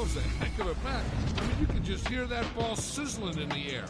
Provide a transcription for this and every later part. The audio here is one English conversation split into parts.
was a heck of a pass. I mean, you could just hear that ball sizzling in the air.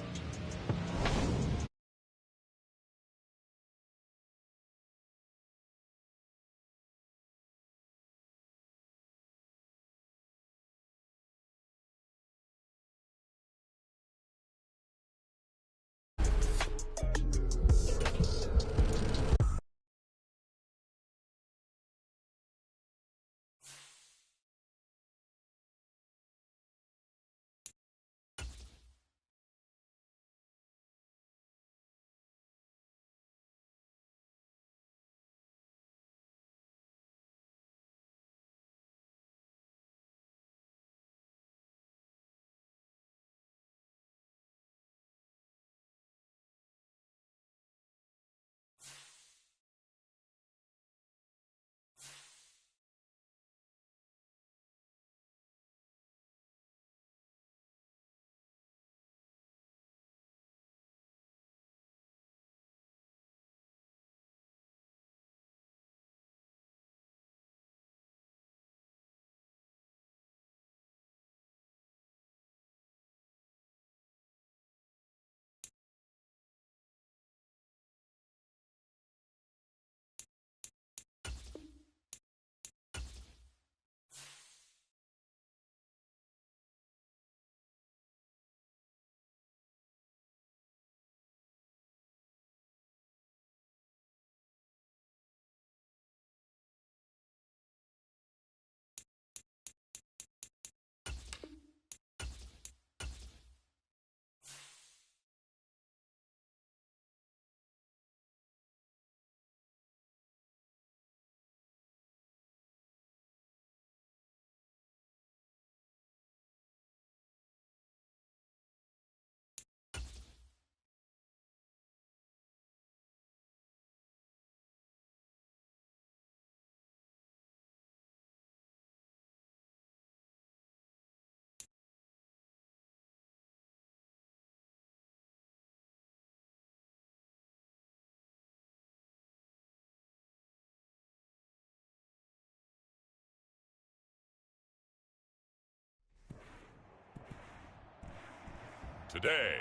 Today,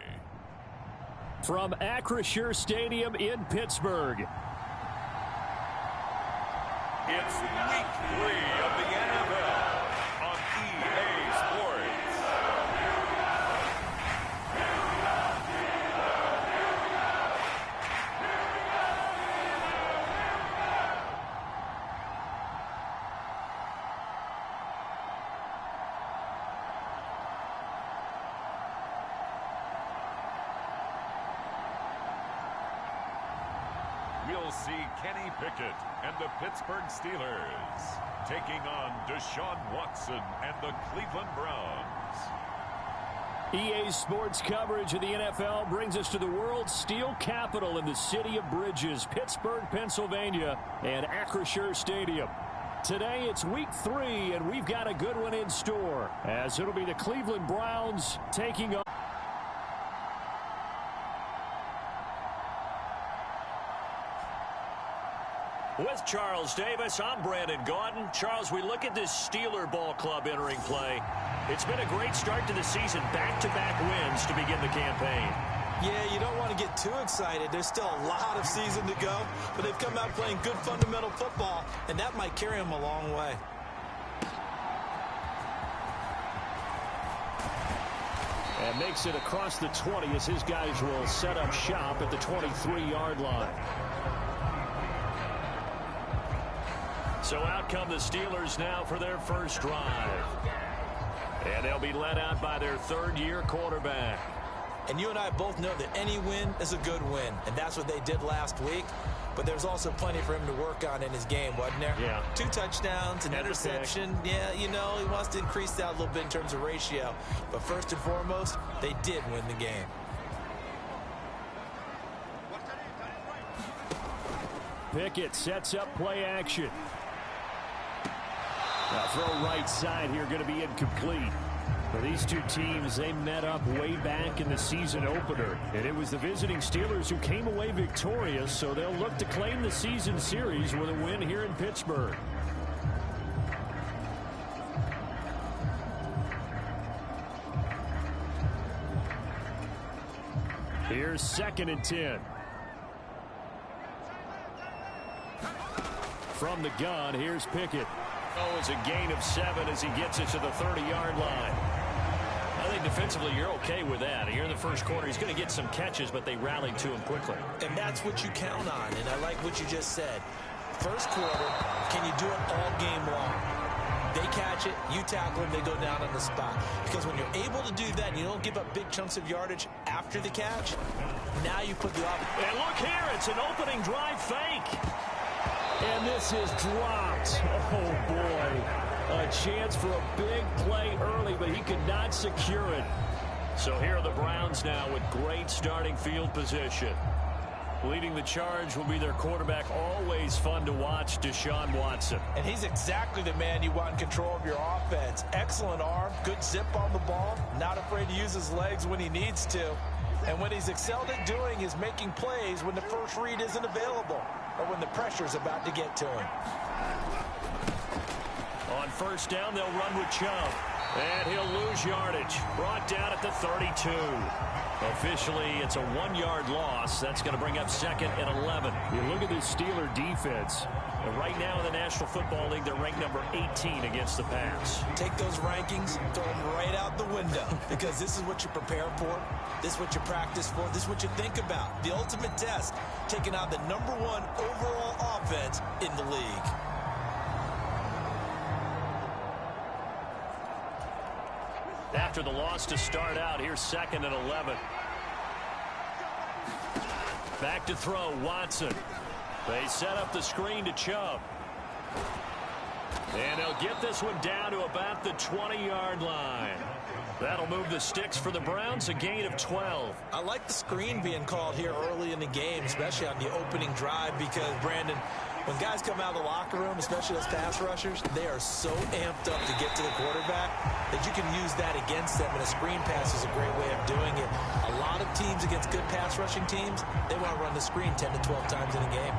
from Acrisure Stadium in Pittsburgh, it's week 3 of the NFL on EA Sports. We'll see Kenny Pickett and the Pittsburgh Steelers taking on Deshaun Watson and the Cleveland Browns. EA Sports coverage of the NFL brings us to the world's steel capital in the city of bridges, Pittsburgh, Pennsylvania, and Acrisure Stadium. Today it's week 3, and we've got a good one in store, as it'll be the Cleveland Browns taking on. With Charles Davis, I'm Brandon Gaudin. Charles, we look at this Steeler ball club entering play. It's been a great start to the season, back-to-back wins to begin the campaign. Yeah, you don't want to get too excited. There's still a lot of season to go, but they've come out playing good fundamental football, and that might carry them a long way. And makes it across the 20 as his guys will set up shop at the 23-yard line. So out come the Steelers now for their first drive. And they'll be led out by their third-year quarterback. And you and I both know that any win is a good win, and that's what they did last week. But there's also plenty for him to work on in his game, wasn't there? Yeah. 2 touchdowns, an interception. Yeah, you know, he wants to increase that a little bit in terms of ratio. But first and foremost, they did win the game. Pickett sets up play action. Now throw right side here, going to be incomplete. For these two teams, they met up way back in the season opener. And it was the visiting Steelers who came away victorious, so they'll look to claim the season series with a win here in Pittsburgh. Here's 2nd and 10. From the gun, here's Pickett. Oh, it's a gain of 7 as he gets it to the 30-yard line. I think defensively you're okay with that. Here in the first quarter, he's going to get some catches, but they rallied to him quickly. And that's what you count on, and I like what you just said. First quarter, can you do it all game long? They catch it, you tackle them, they go down on the spot. Because when you're able to do that and you don't give up big chunks of yardage after the catch, now you put the offense. And look here, it's an opening drive fake. And this is dropped. Oh, boy. A chance for a big play early, but he could not secure it. So here are the Browns now with great starting field position. Leading the charge will be their quarterback, always fun to watch, Deshaun Watson. And he's exactly the man you want in control of your offense. Excellent arm, good zip on the ball, not afraid to use his legs when he needs to. And what he's excelled at doing is making plays when the first read isn't available or when the pressure's about to get to him. On first down, they'll run with Chubb. And he'll lose yardage. Brought down at the 32. Officially, it's a 1-yard loss. That's going to bring up 2nd and 11. You look at this Steeler defense. And right now in the National Football League, they're ranked number 18 against the pass. Take those rankings, throw them right out the window. Because this is what you prepare for. This is what you practice for. This is what you think about. The ultimate test, taking on the #1 overall offense in the league. After the loss to start out, here's 2nd and 11. Back to throw, Watson. They set up the screen to Chubb. And they'll get this one down to about the 20-yard line. That'll move the sticks for the Browns, a gain of 12. I like the screen being called here early in the game, especially on the opening drive, because, Brandon, when guys come out of the locker room, especially those pass rushers, they are so amped up to get to the quarterback that you can use that against them, and a screen pass is a great way of doing it. A lot of teams against good pass rushing teams, they want to run the screen 10 to 12 times in a game.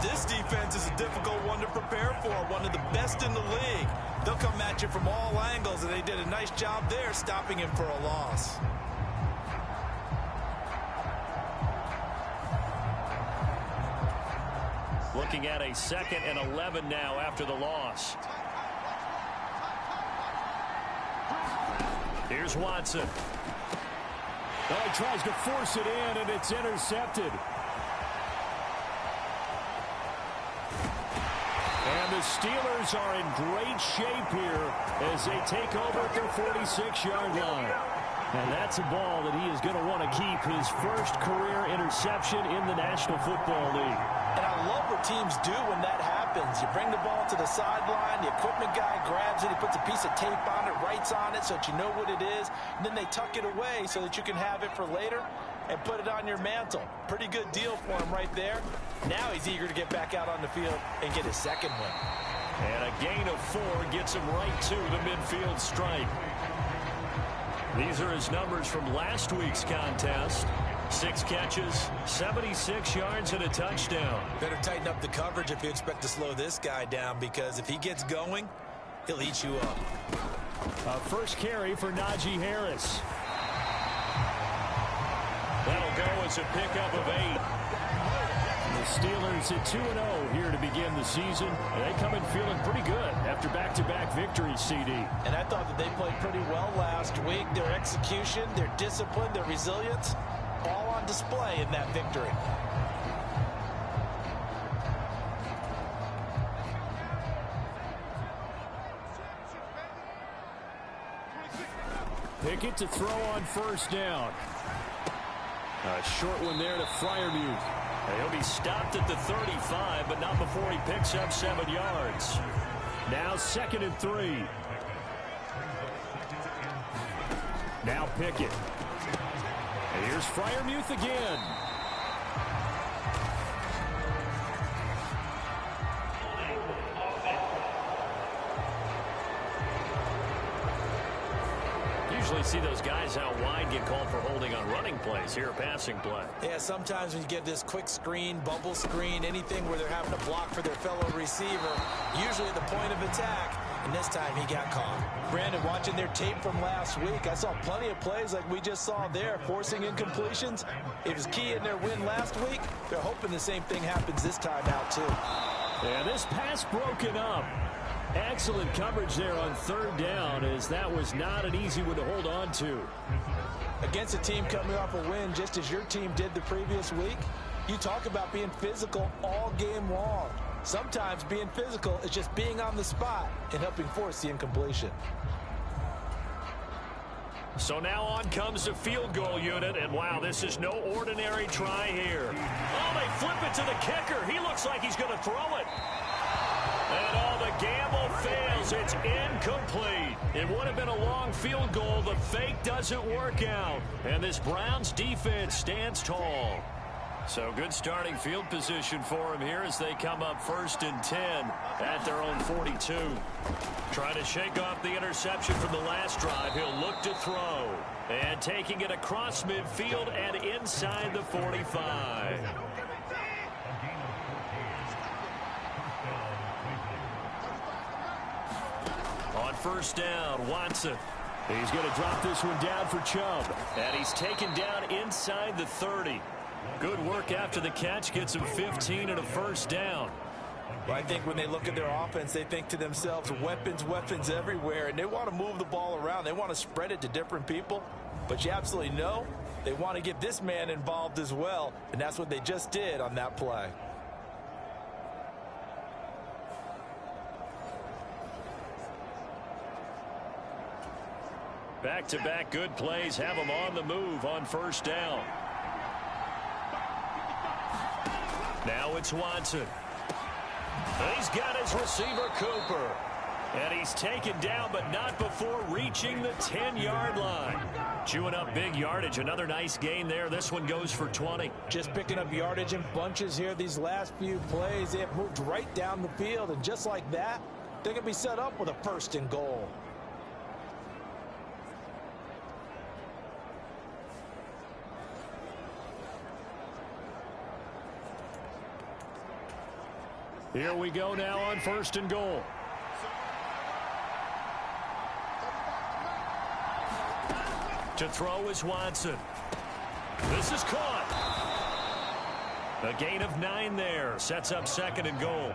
This defense is a difficult one to prepare for, one of the best in the league. They'll come at you from all angles, and they did a nice job there stopping him for a loss. Looking at a 2nd and 11 now after the loss. Here's Watson. Oh, he tries to force it in, and it's intercepted. And the Steelers are in great shape here as they take over at their 46-yard line. And that's a ball that he is going to want to keep, his first career interception in the National Football League. And I love what teams do when that happens. You bring the ball to the sideline, the equipment guy grabs it, he puts a piece of tape on it, writes on it so that you know what it is, and then they tuck it away so that you can have it for later and put it on your mantle. Pretty good deal for him right there. Now he's eager to get back out on the field and get his second win. And a gain of 4 gets him right to the midfield stripe. These are his numbers from last week's contest. 6 catches, 76 yards, and a touchdown. Better tighten up the coverage if you expect to slow this guy down, because if he gets going, he'll eat you up. First carry for Najee Harris. That'll go as a pickup of 8. The Steelers at 2-0 here to begin the season. And they come in feeling pretty good after back-to-back victories, CD. And I thought that they played pretty well last week. Their execution, their discipline, their resilience, all on display in that victory. Pickett to throw on first down. A short one there to Freiermuth. He'll be stopped at the 35, but not before he picks up 7 yards. Now 2nd and 3. Now Pickett. And here's Freiermuth again. Usually see those guys out wide get called for holding on running plays. Here a passing play. Yeah, sometimes when you get this quick screen, bubble screen, anything where they're having to block for their fellow receiver, usually at the point of attack, and this time he got caught. Brandon, watching their tape from last week, I saw plenty of plays like we just saw there, forcing incompletions. It was key in their win last week. They're hoping the same thing happens this time out, too. And this pass broken up. Excellent coverage there on third down, as that was not an easy one to hold on to. Against a team coming off a win just as your team did the previous week, you talk about being physical all game long. Sometimes being physical is just being on the spot and helping force the incompletion. So now on comes the field goal unit, and wow, this is no ordinary try here. Oh, they flip it to the kicker. He looks like he's going to throw it. And oh, the gamble fails. It's incomplete. It would have been a long field goal. The fake doesn't work out. And this Browns defense stands tall. So good starting field position for him here as they come up 1st and 10 at their own 42. Trying to shake off the interception from the last drive. He'll look to throw. And taking it across midfield and inside the 45. On 1st down, Watson. He's going to drop this one down for Chubb. And he's taken down inside the 30. Good work after the catch. Gets him 15 and a 1st down. Well, I think when they look at their offense, they think to themselves, weapons, weapons everywhere. And they want to move the ball around. They want to spread it to different people. But you absolutely know they want to get this man involved as well. And that's what they just did on that play. Back-to-back good plays have him on the move on 1st down. Now it's Watson. He's got his receiver, Cooper. And he's taken down, but not before reaching the 10-yard line. Chewing up big yardage. Another nice gain there. This one goes for 20. Just picking up yardage in bunches here these last few plays. They have moved right down the field, and just like that, they're going to be set up with a 1st and goal. Here we go now on 1st and goal. To throw is Watson. This is caught. A gain of 9 there. Sets up 2nd and goal.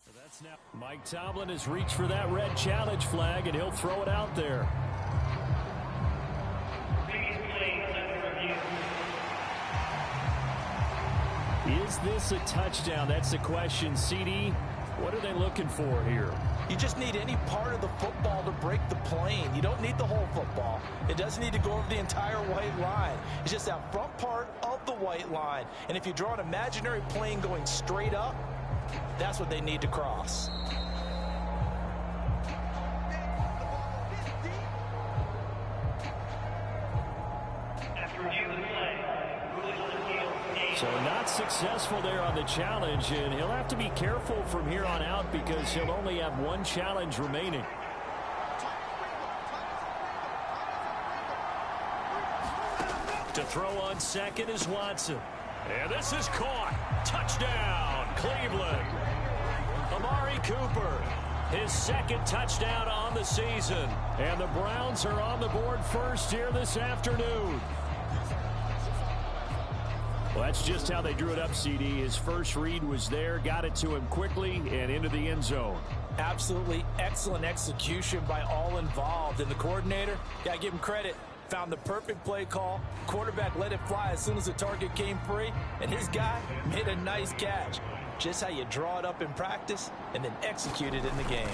So that's now. Mike Tomlin has reached for that red challenge flag, and he'll throw it out there. Is this a touchdown? That's the question. CD, what are they looking for here? You just need any part of the football to break the plane. You don't need the whole football. It doesn't need to go over the entire white line. It's just that front part of the white line. And if you draw an imaginary plane going straight up, that's what they need to cross. So not successful there on the challenge, and he'll have to be careful from here on out because he'll only have 1 challenge remaining. To throw on 2nd is Watson. And this is caught. Touchdown, Cleveland. Amari Cooper, his 2nd touchdown on the season. And the Browns are on the board first here this afternoon. Well, that's just how they drew it up, CD. His first read was there, got it to him quickly, and into the end zone. Absolutely excellent execution by all involved. And the coordinator, got to give him credit, found the perfect play call. Quarterback let it fly as soon as the target came free, and his guy made a nice catch. Just how you draw it up in practice and then execute it in the game.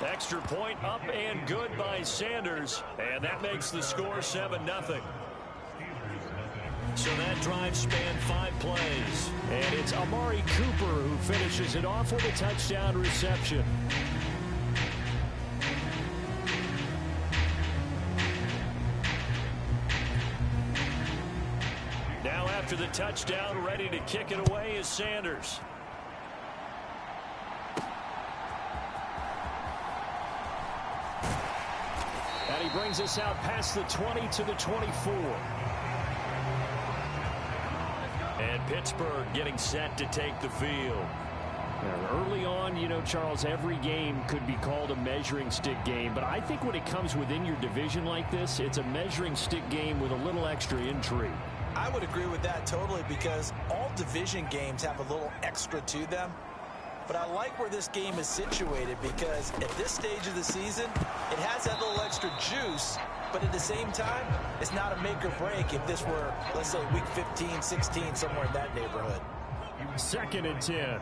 Extra point up and good by Sanders, and that makes the score 7-0. So that drive spanned 5 plays. And it's Amari Cooper who finishes it off with a touchdown reception. Now after the touchdown, ready to kick it away is Sanders. And he brings us out past the 20 to the 24. And Pittsburgh getting set to take the field. Early on, you know, Charles, every game could be called a measuring stick game. But I think when it comes within your division like this, it's a measuring stick game with a little extra intrigue. I would agree with that totally, because all division games have a little extra to them. But I like where this game is situated, because at this stage of the season, it has that little extra juice. But at the same time, it's not a make or break if this were, let's say, week 15, 16, somewhere in that neighborhood. 2nd and 10.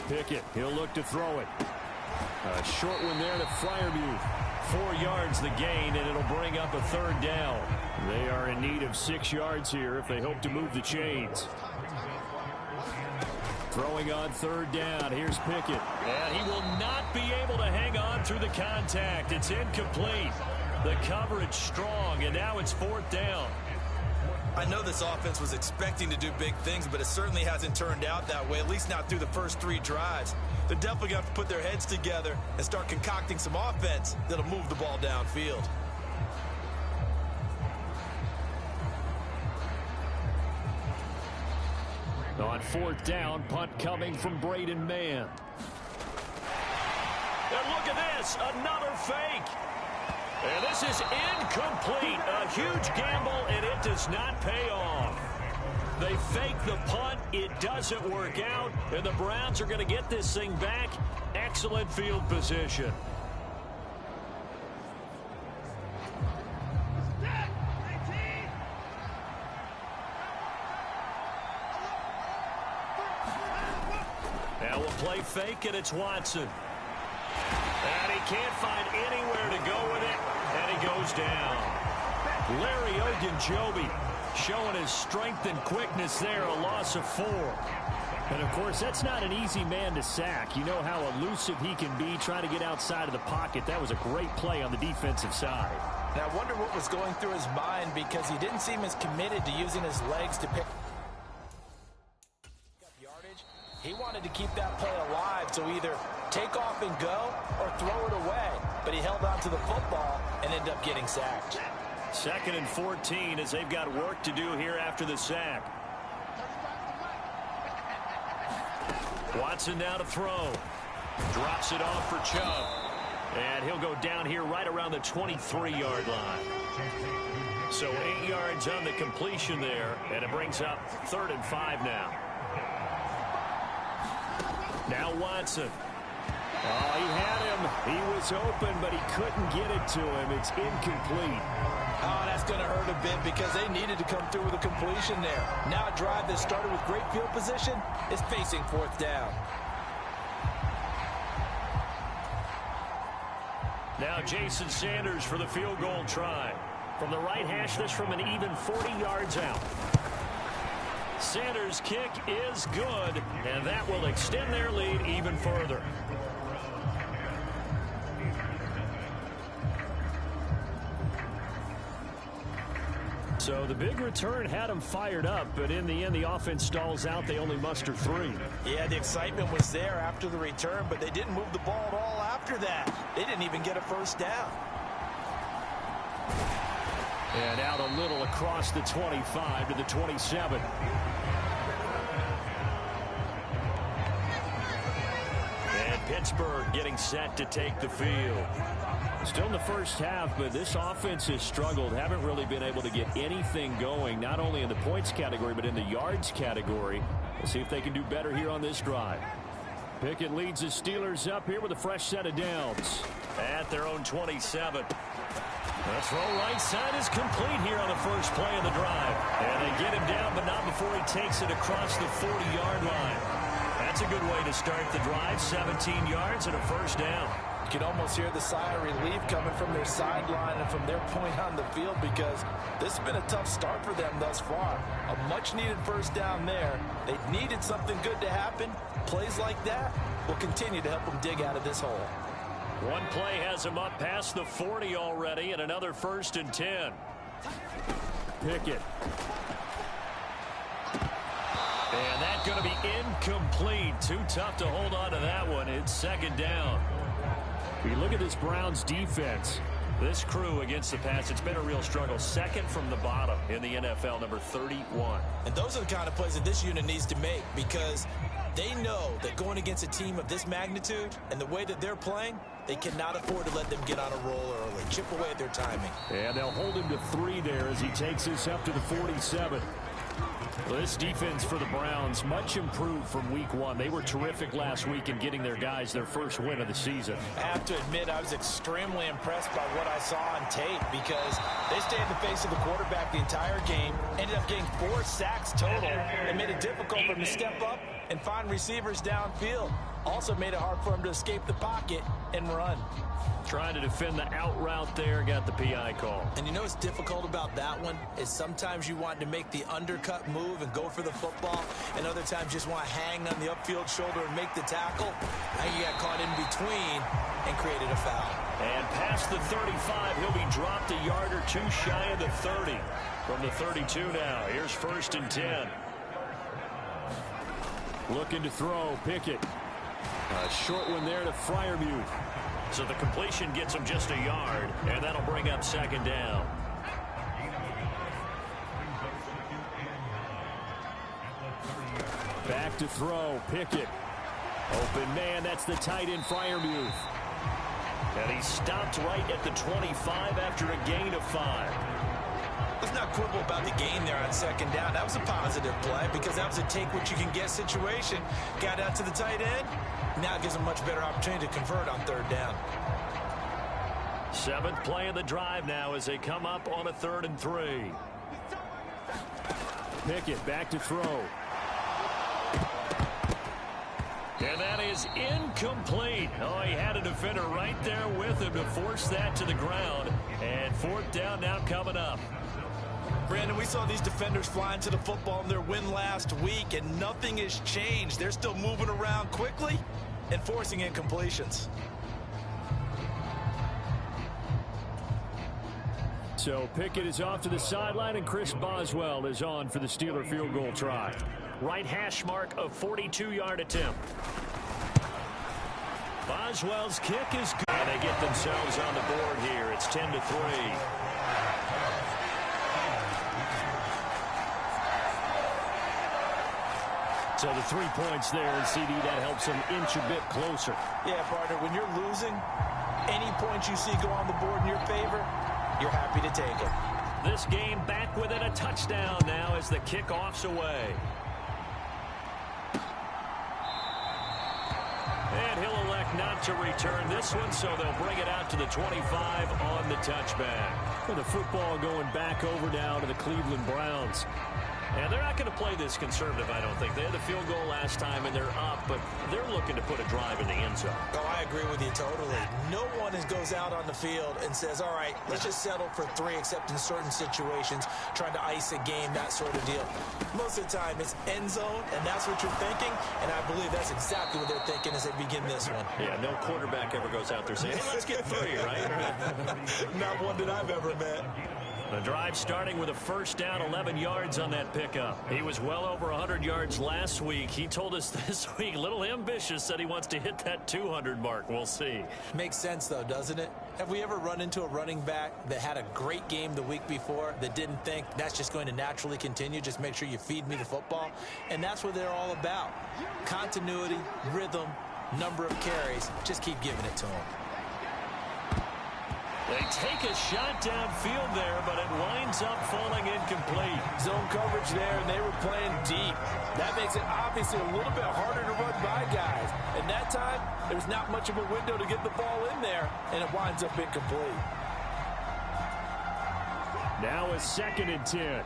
Pickett, he'll look to throw it. A short one there to Fryermuth. 4 yards the gain, and it'll bring up a 3rd down. They are in need of 6 yards here if they hope to move the chains. Throwing on 3rd down. Here's Pickett. And he will not be able to hang on through the contact. It's incomplete. The coverage strong, and now it's 4th down. I know this offense was expecting to do big things, but it certainly hasn't turned out that way, at least not through the first 3 drives. They're definitely going to have to put their heads together and start concocting some offense that'll move the ball downfield. On 4th down, punt coming from Braden Mann. And look at this, another fake. And this is incomplete. A huge gamble, and it does not pay off. They fake the punt. It doesn't work out, and the Browns are going to get this thing back. Excellent field position. Now we'll play fake, and it's Watson. And he can't find anywhere to go with it, and he goes down. Larry Ogunjobi showing his strength and quickness there, a loss of 4. And, of course, that's not an easy man to sack. You know how elusive he can be trying to get outside of the pocket. That was a great play on the defensive side. Now, I wonder what was going through his mind, because he didn't seem as committed to using his legs to pick up yardage. He wanted to keep that play alive, so either take off and go or throw it away. But he held on to the football and ended up getting sacked. 2nd and 14 as they've got work to do here after the sack. Watson now to throw. Drops it off for Chubb. And he'll go down here right around the 23-yard line. So 8 yards on the completion there, and it brings up 3rd and 5 now. Now Watson. Oh, he had him. He was open, but he couldn't get it to him. It's incomplete. Oh, that's going to hurt a bit, because they needed to come through with a completion there. Now a drive that started with great field position is facing 4th down. Now Jason Sanders for the field goal try. From the right hash, this from an even 40 yards out. Sanders' kick is good, and that will extend their lead even further. So the big return had them fired up, but in the end, the offense stalls out. They only muster 3. Yeah, the excitement was there after the return, but they didn't move the ball at all after that. They didn't even get a 1st down. And out a little across the 25 to the 27. And Pittsburgh getting set to take the field. Still in the first half, but this offense has struggled. Haven't really been able to get anything going, not only in the points category, but in the yards category. We'll see if they can do better here on this drive. Pickett leads the Steelers up here with a fresh set of downs at their own 27. The throw right side is complete here on the first play of the drive. And they get him down, but not before he takes it across the 40-yard line. That's a good way to start the drive. 17 yards and a 1st down. You can almost hear the sigh of relief coming from their sideline and from their point on the field, because this has been a tough start for them thus far. A much-needed 1st down there. They needed something good to happen. Plays like that will continue to help them dig out of this hole. One play has him up past the 40 already, and another 1st and 10. Pickett. And that's going to be incomplete. Too tough to hold on to that one. It's 2nd down. You look at this Browns defense. This crew against the pass, it's been a real struggle. Second from the bottom in the NFL, number 31. And those are the kind of plays that this unit needs to make, because they know that going against a team of this magnitude and the way that they're playing, they cannot afford to let them get on a roll early. Chip away at their timing. And they'll hold him to 3 there as he takes us up to the 47. Well, this defense for the Browns, much improved from week 1. They were terrific last week in getting their guys their first win of the season. I have to admit, I was extremely impressed by what I saw on tape, because they stayed in the face of the quarterback the entire game, ended up getting 4 sacks total, and made it difficult for him to step up and find receivers downfield. Also made it hard for him to escape the pocket and run. Trying to defend the out route there, got the PI call. And you know what's difficult about that one is sometimes you want to make the undercut move and go for the football, and other times just want to hang on the upfield shoulder and make the tackle. Now you got caught in between and created a foul. And past the 35, he'll be dropped a yard or 2 shy of the 30. From the 32 now, here's 1st and 10. Looking to throw, Pickett. A short one there to Freiermuth. So the completion gets him just a yard, and that'll bring up 2nd down. Back to throw, Pickett. Open man, that's the tight end Freiermuth. And he stopped right at the 25 after a gain of 5. Let's not quibble about the gain there on 2nd down. That was a positive play, because that was a take-what-you-can-get situation. Got out to the tight end. Now it gives them much better opportunity to convert on 3rd down. 7th play of the drive now as they come up on a 3rd and 3. Pickett back to throw. And that is incomplete. Oh, he had a defender right there with him to force that to the ground. And 4th down now coming up. Brandon, we saw these defenders flying to the football in their win last week, and nothing has changed. They're still moving around quickly and forcing incompletions. So Pickett is off to the sideline, and Chris Boswell is on for the Steeler field goal try. Right hash mark of 42-yard attempt. Boswell's kick is good. And they get themselves on the board here. It's 10-3. So the 3 points there, and CD, that helps them inch a bit closer. Yeah, partner, when you're losing, any points you see go on the board in your favor, you're happy to take it. This game back within a touchdown now as the kickoff's away. And he'll elect not to return this one, so they'll bring it out to the 25 on the touchback. Well, the football going back over now to the Cleveland Browns. And they're not going to play this conservative, I don't think. They had the field goal last time, and they're up, but they're looking to put a drive in the end zone. Oh, I agree with you totally. No one goes out on the field and says, all right, let's just settle for 3, except in certain situations, trying to ice a game, that sort of deal. Most of the time, it's end zone, and that's what you're thinking, and I believe that's exactly what they're thinking as they begin this one. Yeah, no quarterback ever goes out there saying, hey, let's get 3, right? Not one that I've ever met. The drive starting with a 1st down, 11 yards on that pickup. He was well over 100 yards last week. He told us this week, a little ambitious, said he wants to hit that 200 mark. We'll see. Makes sense, though, doesn't it? Have we ever run into a running back that had a great game the week before that didn't think that's just going to naturally continue? Just make sure you feed me the football. And that's what they're all about. Continuity, rhythm, number of carries. Just keep giving it to them. They take a shot downfield there, but it winds up falling incomplete. Zone coverage there, and they were playing deep. That makes it obviously a little bit harder to run by guys. And that time, there's not much of a window to get the ball in there, and it winds up incomplete. Now a 2nd and 10.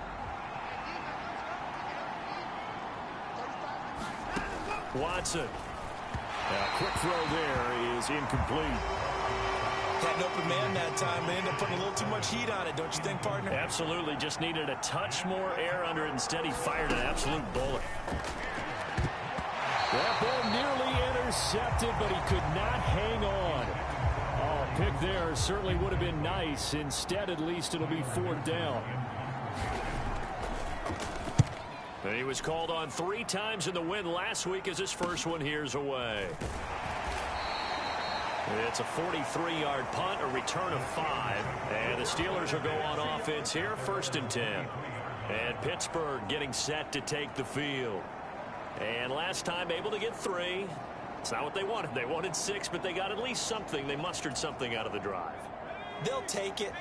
Watson. A quick throw there is incomplete. Had an open man that time. They ended up putting a little too much heat on it, don't you think, partner? Absolutely. Just needed a touch more air under it. Instead, he fired an absolute bullet. That ball nearly intercepted, but he could not hang on. Oh, pick there certainly would have been nice. Instead, at least, it'll be 4th down. He was called on 3 times in the win last week as his first one here's away. It's a 43-yard punt, a return of 5. And the Steelers will go on offense here, 1st and 10. And Pittsburgh getting set to take the field. And last time able to get 3. It's not what they wanted. They wanted 6, but they got at least something. They mustered something out of the drive. They'll take it.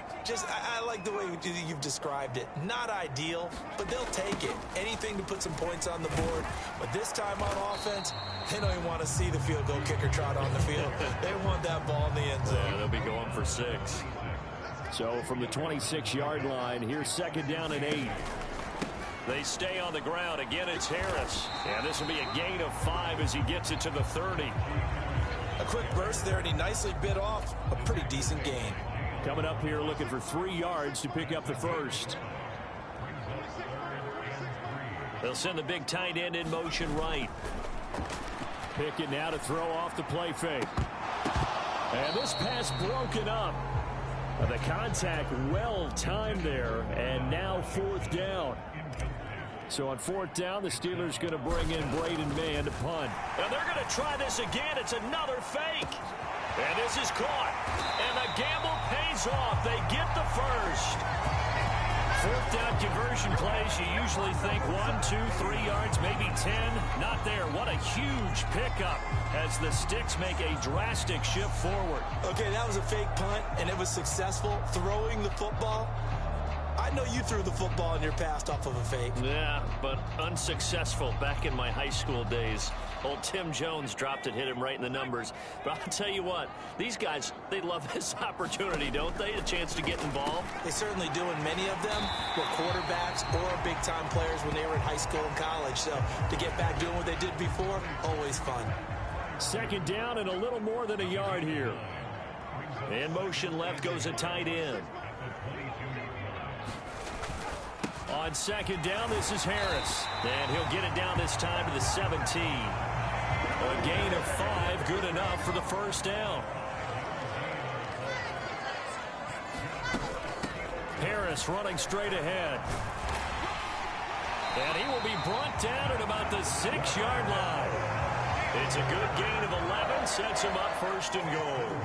I like the way you've described it. Not ideal, but they'll take it. Anything to put some points on the board. But this time on offense, they don't even want to see the field goal kicker trot on the field. They want that ball in the end zone. Yeah, they'll be going for 6. So from the 26-yard line, here's 2nd down and 8. They stay on the ground. Again, it's Harris. And this will be a gain of 5 as he gets it to the 30. A quick burst there, and he nicely bit off a pretty decent gain. Coming up here looking for 3 yards to pick up the first. They'll send the big tight end in motion right. Pickett now to throw off the play fake. And this pass broken up. The contact well timed there, and now 4th down. So on 4th down, the Steelers going to bring in Braden Mann to punt. Now they're going to try this again. It's another fake. And this is caught. And the gamble pays off. They get the first. 4th down conversion plays, you usually think 1, 2, 3 yards, maybe 10. Not there. What a huge pickup as the Sticks make a drastic shift forward. Okay, that was a fake punt, and it was successful. Throwing the football. I know you threw the football in your past off of a fake. Yeah, but unsuccessful back in my high school days. Old Tim Jones dropped it, hit him right in the numbers. But I'll tell you what, these guys, they love this opportunity, don't they? A chance to get involved. They certainly do, and many of them were quarterbacks or big-time players when they were in high school and college. So to get back doing what they did before, always fun. 2nd down and a little more than a yard here. In motion left goes a tight end. On 2nd down, this is Harris. And he'll get it down this time to the 17. A gain of 5, good enough for the 1st down. Harris running straight ahead. And he will be brought down at about the 6-yard line. It's a good gain of 11, sets him up 1st and goal.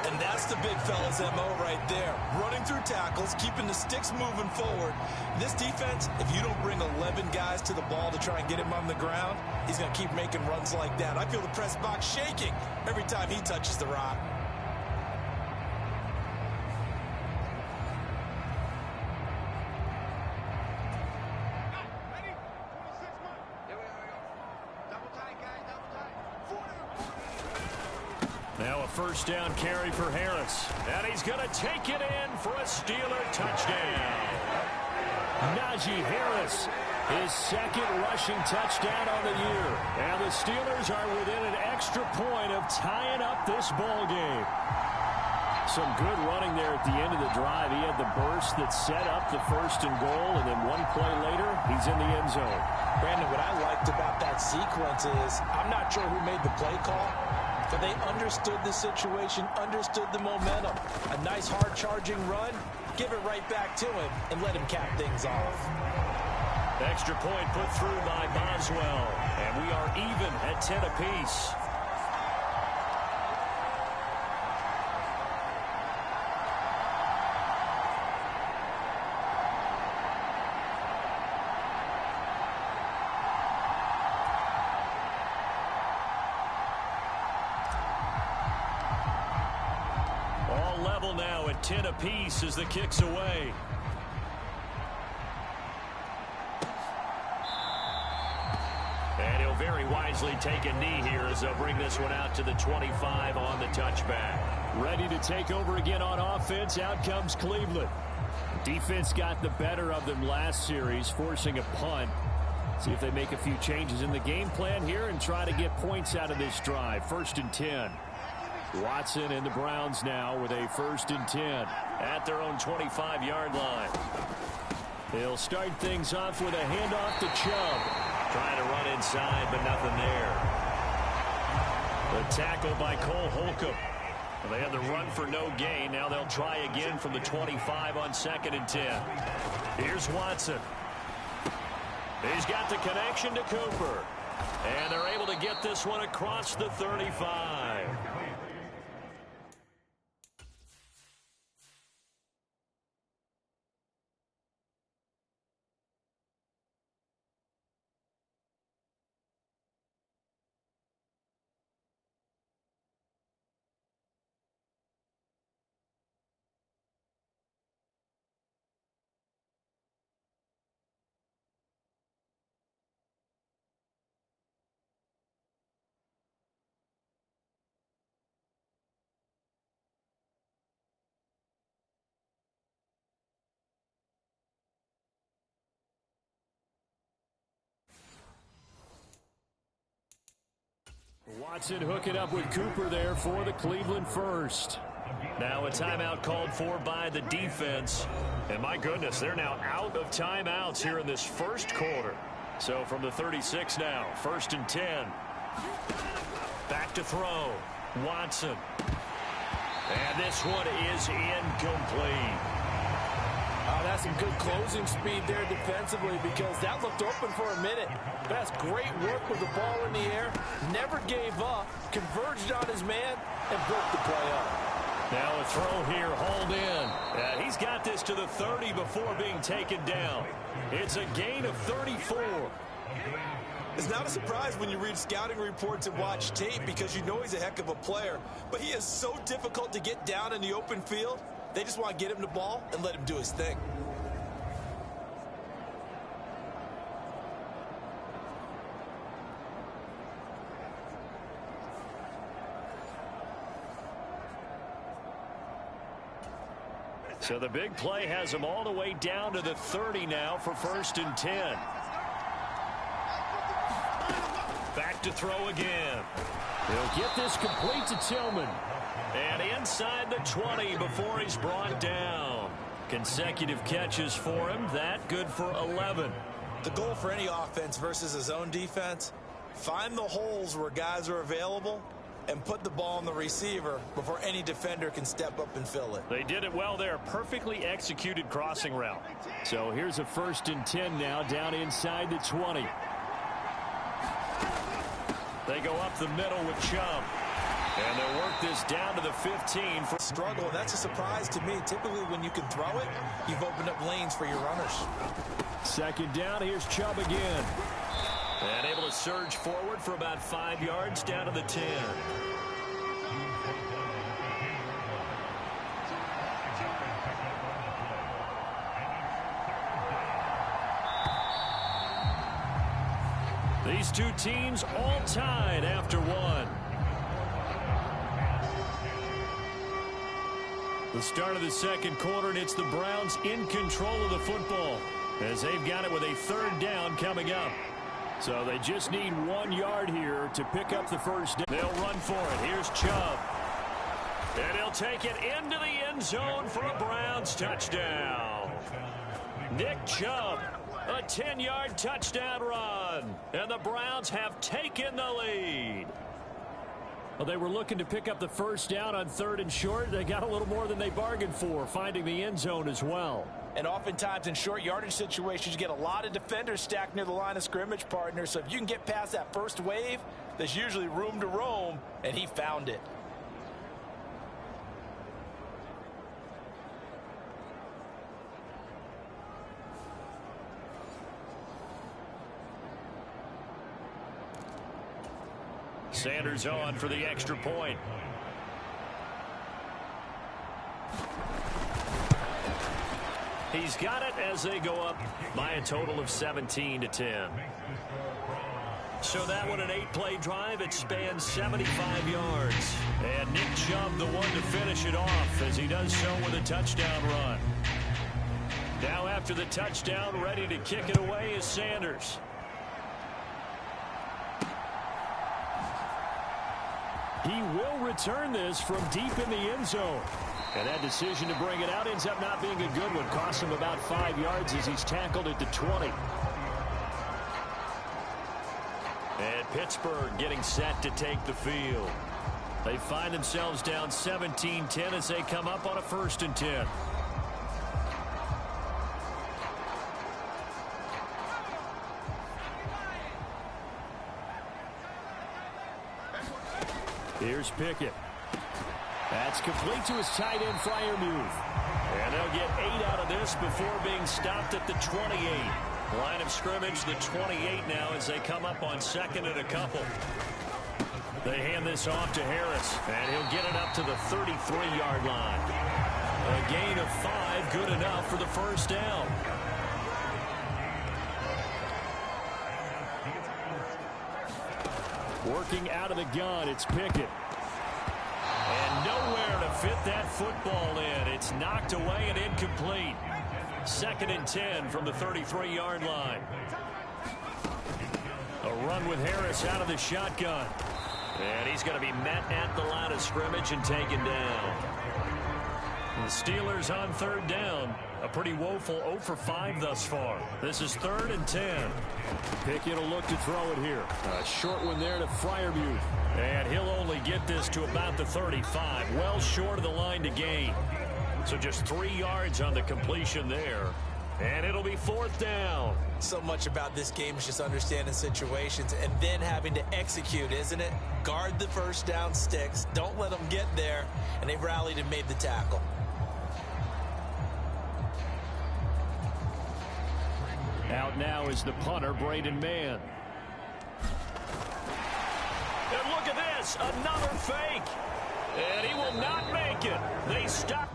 And that's the big fella's MO right there. Running through tackles, keeping the Sticks moving forward. This defense, if you don't bring 11 guys to the ball to try and get him on the ground, he's going to keep making runs like that. I feel the press box shaking every time he touches the rock. Now a 1st down carry for Harris. And he's going to take it in for a Steeler touchdown. Najee Harris, his 2nd rushing touchdown on the year. And the Steelers are within an extra point of tying up this ball game. Some good running there at the end of the drive. He had the burst that set up the 1st and goal, and then one play later, he's in the end zone. Brandon, what I liked about that sequence is I'm not sure who made the play call, but they understood the situation, understood the momentum. A nice hard-charging run, give it right back to him, and let him cap things off. Extra point put through by Boswell, and we are even at 10 apiece. Now at 10 apiece as the kick's away. And he'll very wisely take a knee here as they'll bring this one out to the 25 on the touchback. Ready to take over again on offense. Out comes Cleveland. Defense got the better of them last series, forcing a punt. See if they make a few changes in the game plan here and try to get points out of this drive. 1st and 10. Watson and the Browns now with a 1st and 10 at their own 25-yard line. They'll start things off with a handoff to Chubb. Trying to run inside, but nothing there. The tackle by Cole Holcomb. Well, they had the run for no gain. Now they'll try again from the 25 on 2nd and 10. Here's Watson. He's got the connection to Cooper. And they're able to get this one across the 35. Watson hooking up with Cooper there for the Cleveland first. Now a timeout called for by the defense. And my goodness, they're now out of timeouts here in this first quarter. So from the 36 now, 1st and 10. Back to throw. Watson. And this one is incomplete. That's some good closing speed there defensively, because that looked open for a minute. That's great work with the ball in the air. Never gave up, converged on his man, and broke the play up. Now a throw here, hauled in. He's got this to the 30 before being taken down. It's a gain of 34. It's not a surprise when you read scouting reports and watch tape, because you know he's a heck of a player. But he is so difficult to get down in the open field. They just want to get him the ball and let him do his thing. So the big play has him all the way down to the 30 now for 1st and 10. Back to throw again. He'll get this complete to Tillman. And inside the 20 before he's brought down. Consecutive catches for him. That good for 11. The goal for any offense versus his own defense, find the holes where guys are available and put the ball on the receiver before any defender can step up and fill it. They did it well there. Perfectly executed crossing route. So here's a 1st and 10 now, down inside the 20. They go up the middle with Chubb. And they'll work this down to the 15. For struggle, and that's a surprise to me. Typically, when you can throw it, you've opened up lanes for your runners. 2nd down, here's Chubb again. And able to surge forward for about 5 yards down to the 10. These two teams all tied after one. The start of the 2nd quarter, and it's the Browns in control of the football as they've got it with a 3rd down coming up. So they just need 1 yard here to pick up the 1st down. They'll run for it. Here's Chubb. And he'll take it into the end zone for a Browns touchdown. Nick Chubb, a 10-yard touchdown run. And the Browns have taken the lead. Well, they were looking to pick up the 1st down on 3rd and short. They got a little more than they bargained for, finding the end zone as well. And oftentimes in short yardage situations, you get a lot of defenders stacked near the line of scrimmage, partner. So if you can get past that first wave, there's usually room to roam, and he found it. Sanders on for the extra point. He's got it as they go up by a total of 17-10. So that one, an 8-play drive. It spans 75 yards. And Nick Chubb, the one to finish it off, as he does so with a touchdown run. Now after the touchdown, ready to kick it away is Sanders. He will return this from deep in the end zone. And that decision to bring it out ends up not being a good one. Costs him about 5 yards as he's tackled at the 20. And Pittsburgh getting set to take the field. They find themselves down 17-10 as they come up on a 1st and 10. Here's Pickett. That's complete to his tight end Freiermuth. And they'll get 8 out of this before being stopped at the 28. Line of scrimmage, the 28 now as they come up on 2nd and a couple. They hand this off to Harris, and he'll get it up to the 33-yard line. A gain of 5, good enough for the 1st down. Working out of the gun, it's Pickett. And nowhere to fit that football in. It's knocked away and incomplete. 2nd and 10 from the 33-yard line. A run with Harris out of the shotgun. And he's going to be met at the line of scrimmage and taken down. The Steelers on third down. A pretty woeful 0 for 5 thus far. This is 3rd and 10. Pickett will look to throw it here. A short one there to Freiermuth. And he'll only get this to about the 35. Well short of the line to gain. So just 3 yards on the completion there. And it'll be 4th down. So much about this game is just understanding situations and then having to execute, isn't it? Guard the first down sticks. Don't let them get there. And they've rallied and made the tackle. Out now is the punter, Braden Mann. And look at this, another fake. And he will not make it. They stop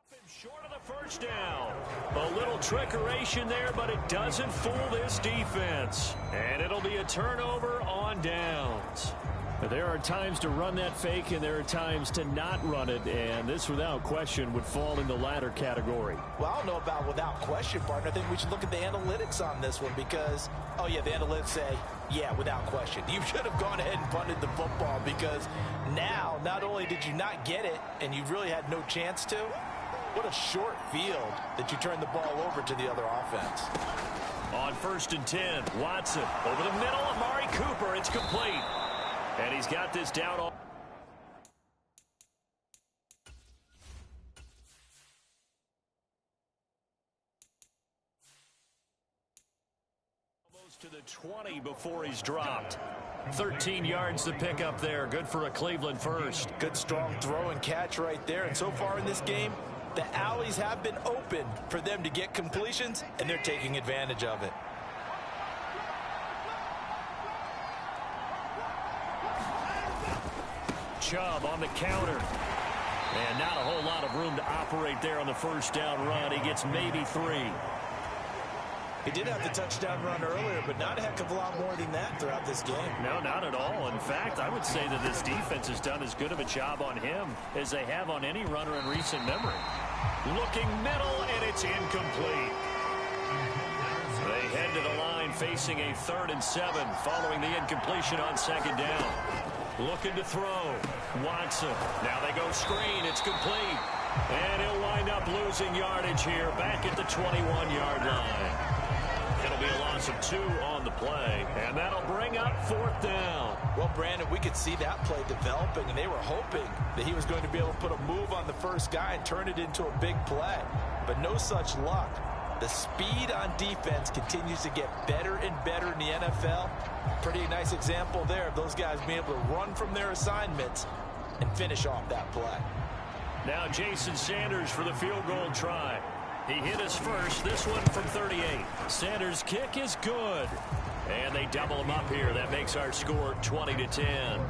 him short of the first down. A little trickeration there, but it doesn't fool this defense. And it'll be a turnover on downs. There are times to run that fake, and there are times to not run it, and this, without question, would fall in the latter category. Well, I don't know about without question, partner. I think we should look at the analytics on this one because, oh, yeah, the analytics say, yeah, without question. You should have gone ahead and punted the football because now, not only did you not get it, and you really had no chance to, what a short field that you turned the ball over to the other offense. On 1st and 10, Watson over the middle, Amari Cooper. It's complete. And he's got this down all almost to the 20 before he's dropped. 13 yards to pick up there. Good for a Cleveland first. Good strong throw and catch right there. And so far in this game, the alleys have been open for them to get completions, and they're taking advantage of it. Chubb on the counter. And not a whole lot of room to operate there on the first down run. He gets maybe 3. He did have the touchdown run earlier, but not a heck of a lot more than that throughout this game. No, not at all. In fact, I would say that this defense has done as good of a job on him as they have on any runner in recent memory. Looking middle, and it's incomplete. They head to the line facing a 3rd and 7 following the incompletion on 2nd down. Looking to throw. Watson. Now they go screen. It's complete. And he'll wind up losing yardage here back at the 21-yard line. It'll be a loss of 2 on the play. And that'll bring up 4th down. Well, Brandon, we could see that play developing, and they were hoping that he was going to be able to put a move on the first guy and turn it into a big play. But no such luck. The speed on defense continues to get better and better in the NFL. Pretty nice example there of those guys being able to run from their assignments and finish off that play. Now Jason Sanders for the field goal try. He hit his first, this one from 38. Sanders' kick is good. And they double him up here. That makes our score 20-10.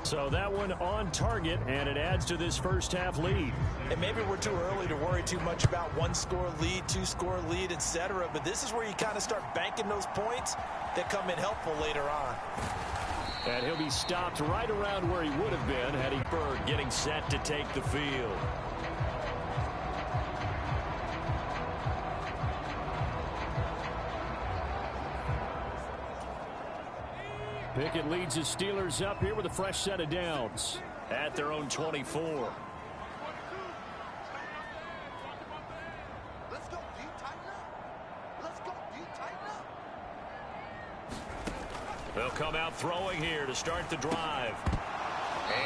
So that one on target, and it adds to this first half lead. And maybe we're too early to worry too much about 1-score lead, 2-score lead, etc. But this is where you kind of start banking those points that come in helpful later on. And he'll be stopped right around where he would have been had he Bird getting set to take the field. Pickett leads his Steelers up here with a fresh set of downs at their own 24. They'll come out throwing here to start the drive.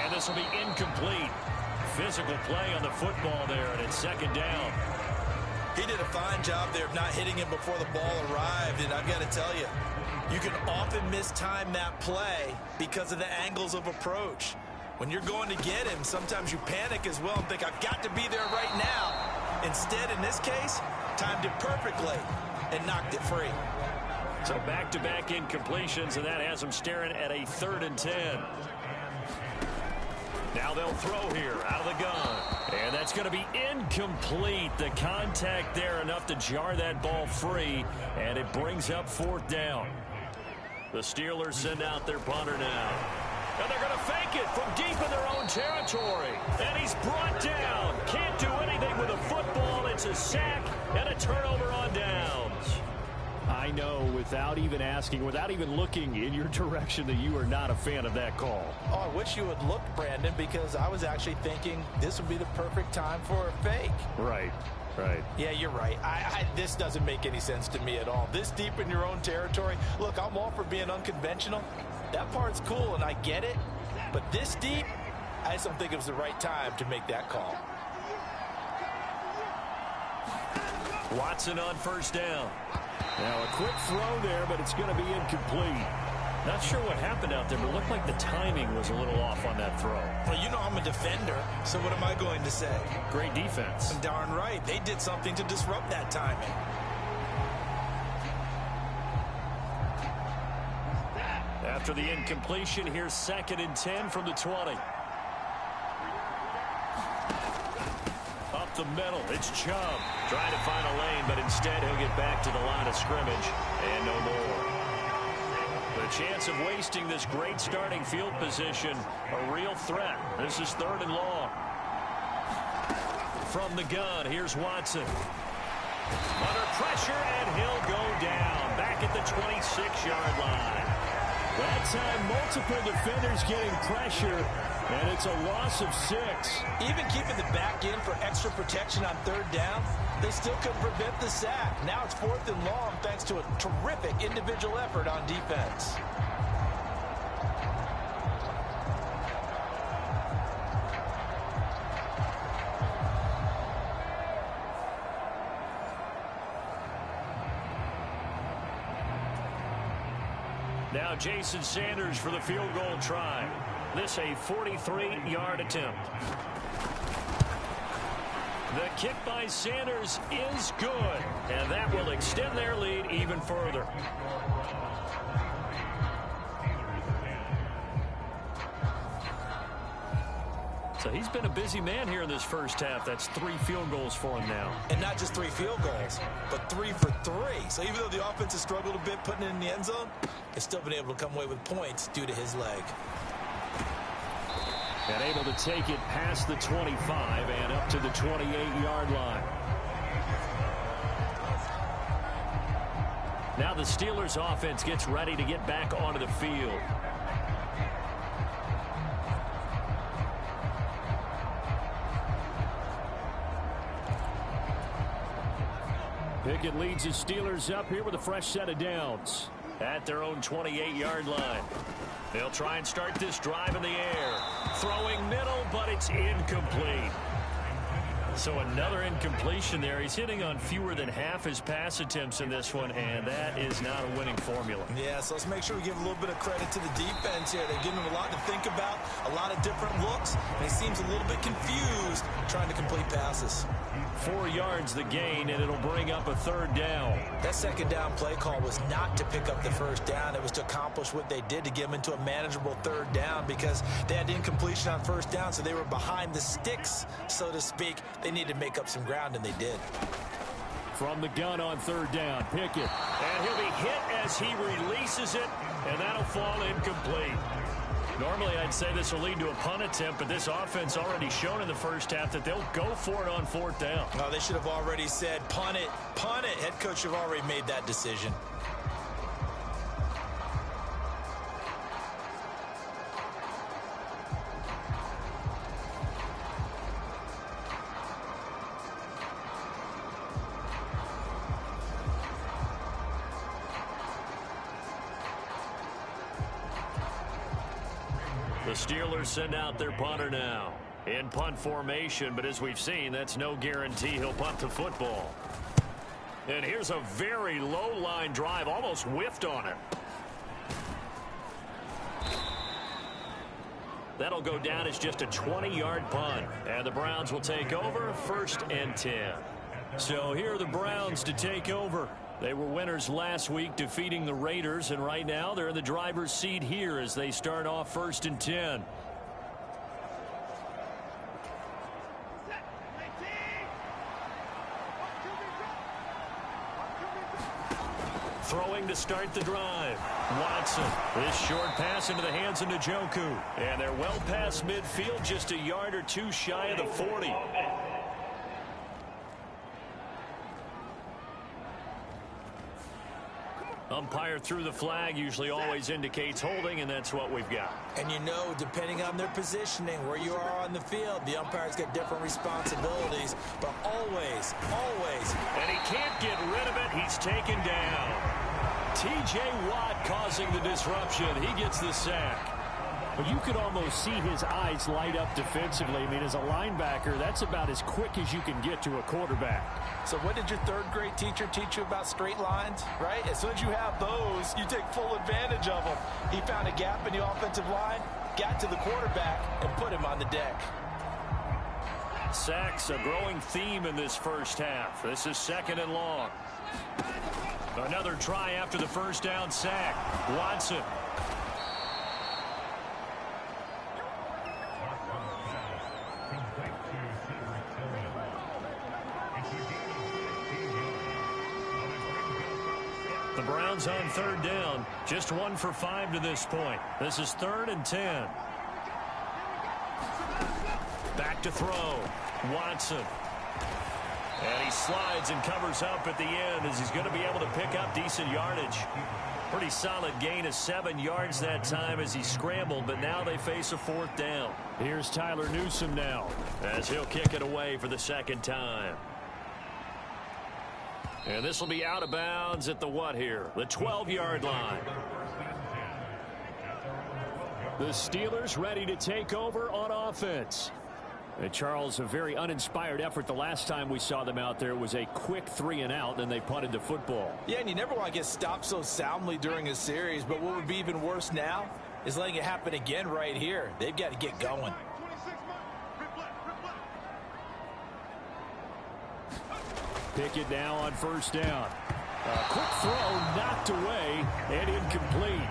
And this will be incomplete. Physical play on the football there, and it's 2nd down. He did a fine job there of not hitting him before the ball arrived, and I've got to tell you, you can often mistime that play because of the angles of approach. When you're going to get him, sometimes you panic as well and think, I've got to be there right now. Instead, in this case, timed it perfectly and knocked it free. So back-to-back incompletions, and that has them staring at a 3rd and 10. Now they'll throw here out of the gun. And that's going to be incomplete. The contact there enough to jar that ball free, and it brings up 4th down. The Steelers send out their punter now. And they're going to fake it from deep in their own territory. And he's brought down. Can't do anything with a football. It's a sack. And a turnover on downs. I know, without even asking, without even looking in your direction, that you are not a fan of that call. Oh, I wish you would look, Brandon, because I was actually thinking this would be the perfect time for a fake. Right. Right. Yeah, you're right. This doesn't make any sense to me at all. This deep in your own territory. Look, I'm all for being unconventional. That part's cool, and I get it. But this deep, I just don't think it was the right time to make that call. Watson on first down. Now a quick throw there, but it's going to be incomplete. Not sure what happened out there, but it looked like the timing was a little off on that throw. Well, you know I'm a defender, so what am I going to say? Great defense. Darn right. They did something to disrupt that timing. After the incompletion, here's 2nd and 10 from the 20. Up the middle, it's Chubb. Trying to find a lane, but instead he'll get back to the line of scrimmage. And no more. The chance of wasting this great starting field position, a real threat. This is 3rd and long. From the gun, here's Watson. Under pressure, and he'll go down. Back at the 26-yard line. That time, multiple defenders getting pressure, and it's a loss of 6. Even keeping the back in for extra protection on 3rd down, they still couldn't prevent the sack. Now it's 4th and long thanks to a terrific individual effort on defense. Now Jason Sanders for the field goal try. This a 43-yard attempt. The kick by Sanders is good, and that will extend their lead even further. So he's been a busy man here in this first half. That's 3 field goals for him now. And not just 3 field goals, but 3 for 3. So even though the offense has struggled a bit putting it in the end zone, it's still been able to come away with points due to his leg. And able to take it past the 25 and up to the 28-yard line. Now the Steelers offense gets ready to get back onto the field. Pickett leads his Steelers up here with a fresh set of downs at their own 28-yard line. They'll try and start this drive in the air. Throwing middle, but it's incomplete. So another incompletion there. He's hitting on fewer than half his pass attempts in this one, and that is not a winning formula. Yeah, so let's make sure we give a little bit of credit to the defense here. They're giving him a lot to think about, a lot of different looks, and he seems a little bit confused trying to complete passes. 4 yards the gain, and it'll bring up a 3rd down. That 2nd down play call was not to pick up the 1st down. It was to accomplish what they did to get them into a manageable 3rd down because they had incompletion on 1st down, so they were behind the sticks, so to speak. They needed to make up some ground, and they did. From the gun on 3rd down, Pickett. And he'll be hit as he releases it, and that'll fall incomplete. Normally, I'd say this will lead to a punt attempt, but this offense already shown in the first half that they'll go for it on 4th down. Oh, they should have already said, punt it, punt it. Head coach should have already made that decision. The Steelers send out their punter now in punt formation, but as we've seen, that's no guarantee he'll punt the football. And here's a very low line drive, almost whiffed on it. That'll go down as just a 20-yard punt, and the Browns will take over 1st and 10. So here are the Browns to take over. They were winners last week, defeating the Raiders, and right now they're in the driver's seat here as they start off 1st and 10. Throwing to start the drive. Watson. This short pass into the hands of Njoku. And they're well past midfield, just a yard or two shy of the 40. Umpire threw the flag, usually always indicates holding, and that's what we've got. And you know, depending on their positioning, where you are on the field, the umpire's got different responsibilities, but always, always. And he can't get rid of it. He's taken down. T.J. Watt causing the disruption. He gets the sack. But you could almost see his eyes light up defensively. I mean, as a linebacker, that's about as quick as you can get to a quarterback. So what did your third-grade teacher teach you about straight lines, right? As soon as you have those, you take full advantage of them. He found a gap in the offensive line, got to the quarterback, and put him on the deck. Sacks, a growing theme in this first half. This is 2nd and long. Another try after the first down sack. Watson. The Browns on 3rd down. Just 1 for 5 to this point. This is 3rd and 10. Back to throw. Watson. And he slides and covers up at the end as he's going to be able to pick up decent yardage. Pretty solid gain of 7 yards that time as he scrambled, but now they face a 4th down. Here's Tyler Newsome now, as he'll kick it away for the 2nd time. And this will be out of bounds at the what here? The 12-yard line. The Steelers ready to take over on offense. And Charles, a very uninspired effort the last time we saw them out there was a quick 3-and-out, and they punted the football. Yeah, and you never want to get stopped so soundly during a series, but what would be even worse now is letting it happen again right here. They've got to get going. Pickett now on 1st down. A quick throw knocked away and incomplete.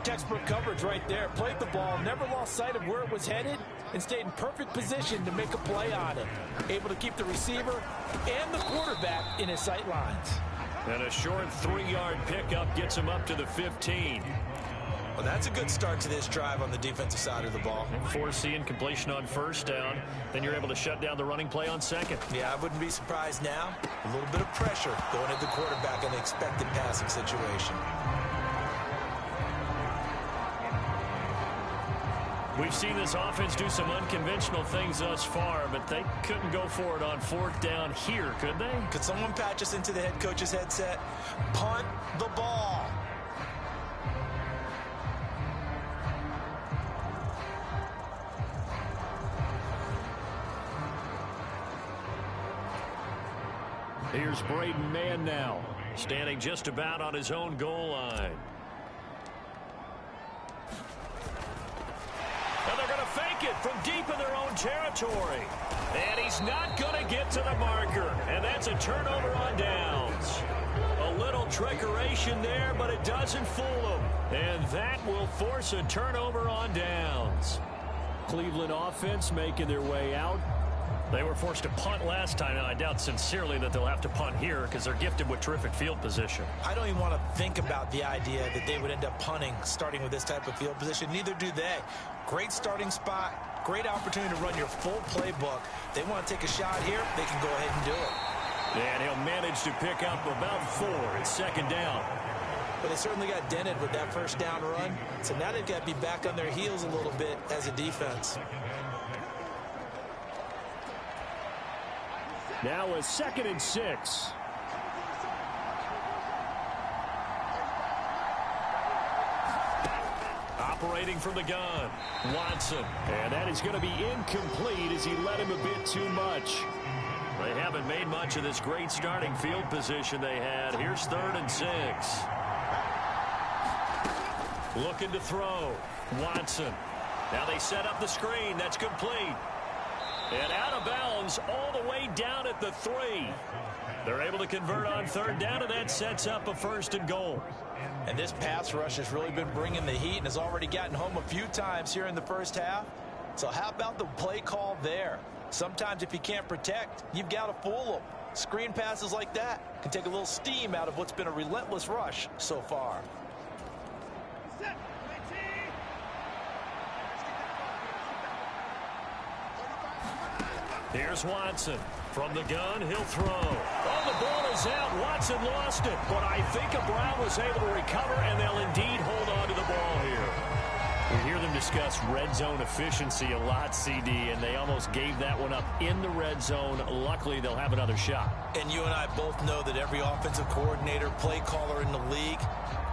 Textbook coverage right there. Played the ball, never lost sight of where it was headed, and stayed in perfect position to make a play on it. Able to keep the receiver and the quarterback in his sight lines. And a short 3-yard pickup gets him up to the 15. Well, that's a good start to this drive on the defensive side of the ball. Foreseeing completion on 1st down. Then you're able to shut down the running play on 2nd. Yeah, I wouldn't be surprised now. A little bit of pressure going at the quarterback in an expected passing situation. We've seen this offense do some unconventional things thus far, but they couldn't go for it on 4th down here, could they? Could someone patch us into the head coach's headset? Punt the ball. Here's Braden Mann now, standing just about on his own goal line. And they're going to fake it from deep in their own territory. And he's not going to get to the marker. And that's a turnover on downs. A little trickeration there, but it doesn't fool him. And that will force a turnover on downs. Cleveland offense making their way out. They were forced to punt last time, and I doubt sincerely that they'll have to punt here because they're gifted with terrific field position. I don't even want to think about the idea that they would end up punting starting with this type of field position. Neither do they. Great starting spot, great opportunity to run your full playbook. They want to take a shot here, they can go ahead and do it. And he'll manage to pick up about 4. It's 2nd down. But they certainly got dented with that 1st down run. So now they've got to be back on their heels a little bit as a defense. Now a 2nd and 6. Operating from the gun, Watson. And that is going to be incomplete as he led him a bit too much. They haven't made much of this great starting field position they had. Here's 3rd and 6. Looking to throw, Watson. Now they set up the screen. That's complete. And out of bounds all the way down at the 3. They're able to convert on 3rd down, and that sets up a 1st and goal. And this pass rush has really been bringing the heat and has already gotten home a few times here in the 1st half. So how about the play call there? Sometimes if you can't protect, you've got to fool them. Screen passes like that can take a little steam out of what's been a relentless rush so far. Here's Watson From the gun, he'll throw. Oh, the ball is out. Watson lost it. But I think Brown was able to recover, and they'll indeed hold on to the ball here. We hear them discuss red zone efficiency a lot, CD, and they almost gave that one up in the red zone. Luckily, they'll have another shot. And you and I both know that every offensive coordinator, play caller in the league,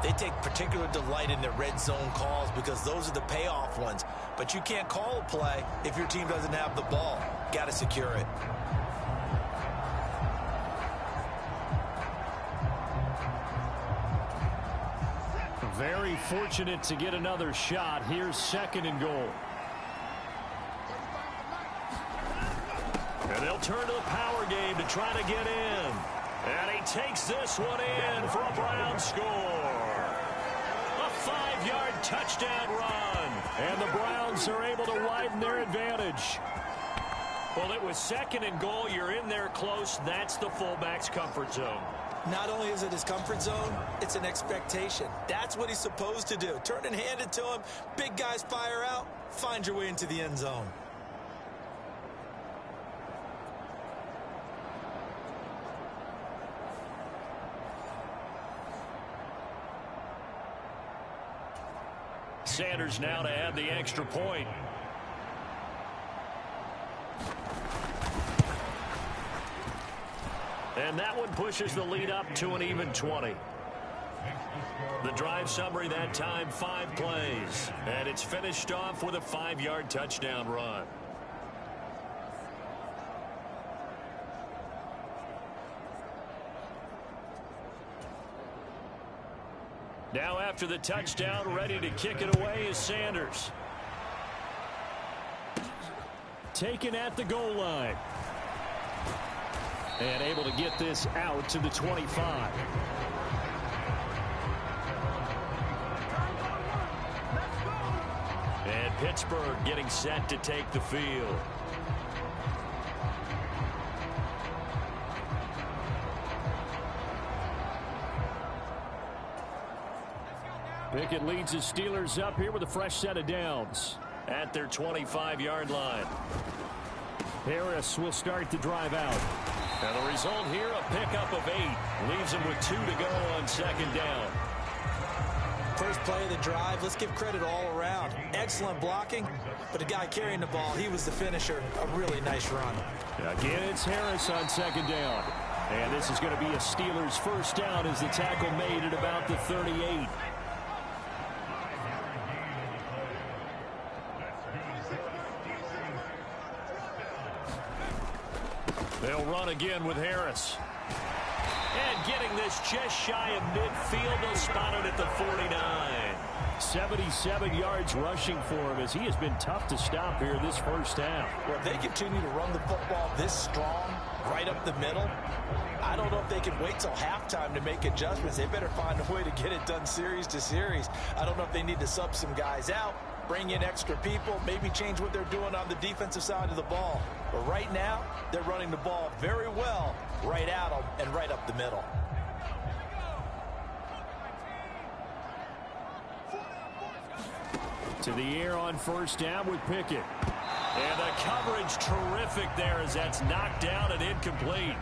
they take particular delight in their red zone calls because those are the payoff ones. But you can't call a play if your team doesn't have the ball. Got to secure it. Very fortunate to get another shot. Here's 2nd and goal. And they'll turn to the power game to try to get in. And he takes this one in for a Brown score. A 5-yard touchdown run. And the Browns are able to widen their advantage. Well, it was 2nd and goal. You're in there close. That's the fullback's comfort zone. Not only is it his comfort zone, it's an expectation. That's what he's supposed to do. Turn and hand it to him. Big guys fire out. Find your way into the end zone. Sanders now to add the extra point. And that one pushes the lead up to an even 20. The drive summary that time, 5 plays. And it's finished off with a 5-yard touchdown run. Now after the touchdown, ready to kick it away is Sanders. Taken at the goal line. And able to get this out to the 25. And Pittsburgh getting set to take the field. Pickett leads his Steelers up here with a fresh set of downs at their 25-yard line. Harris will start the drive out. And the result here, a pickup of 8. Leaves him with 2 to go on 2nd down. First play of the drive, let's give credit all around. Excellent blocking, but the guy carrying the ball, he was the finisher. A really nice run. Again, it's Harris on 2nd down. And this is going to be a Steelers first down as the tackle made at about the 38. They'll run again with Harris. And getting this just shy of midfield, they'll spot it at the 49. 77 yards rushing for him as he has been tough to stop here this first half. Well, if they continue to run the football this strong, right up the middle, I don't know if they can wait till halftime to make adjustments. They better find a way to get it done series to series. I don't know if they need to sub some guys out, bring in extra people, maybe change what they're doing on the defensive side of the ball. But right now, they're running the ball very well right at them and right up the middle. To the air on first down with Pickett. And the coverage terrific there as that's knocked down and incomplete.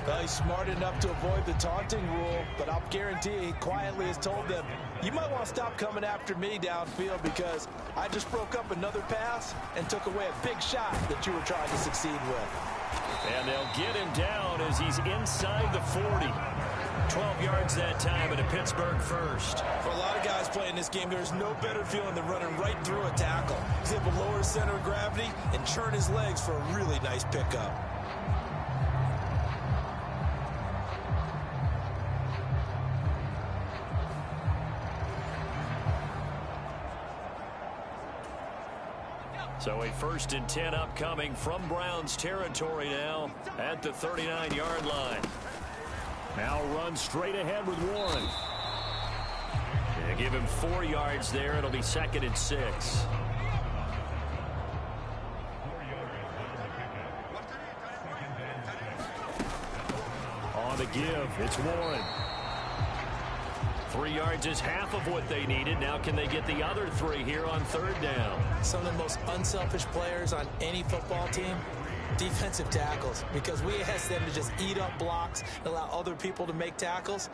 Well, he's smart enough to avoid the taunting rule, but I'll guarantee he quietly has told them, you might want to stop coming after me downfield because I just broke up another pass and took away a big shot that you were trying to succeed with. And they'll get him down as he's inside the 40. 12 yards that time and a Pittsburgh first. For a lot of guys playing this game, there's no better feeling than running right through a tackle. He's able to lower his center of gravity and churn his legs for a really nice pickup. So a 1st and 10 upcoming from Browns territory now at the 39-yard line. Now run straight ahead with Warren. They give him 4 yards there. It'll be 2nd and 6. On the give, it's Warren. 3 yards is half of what they needed. Now can they get the other 3 here on 3rd down? Some of the most unselfish players on any football team, defensive tackles, because we ask them to just eat up blocks and allow other people to make tackles.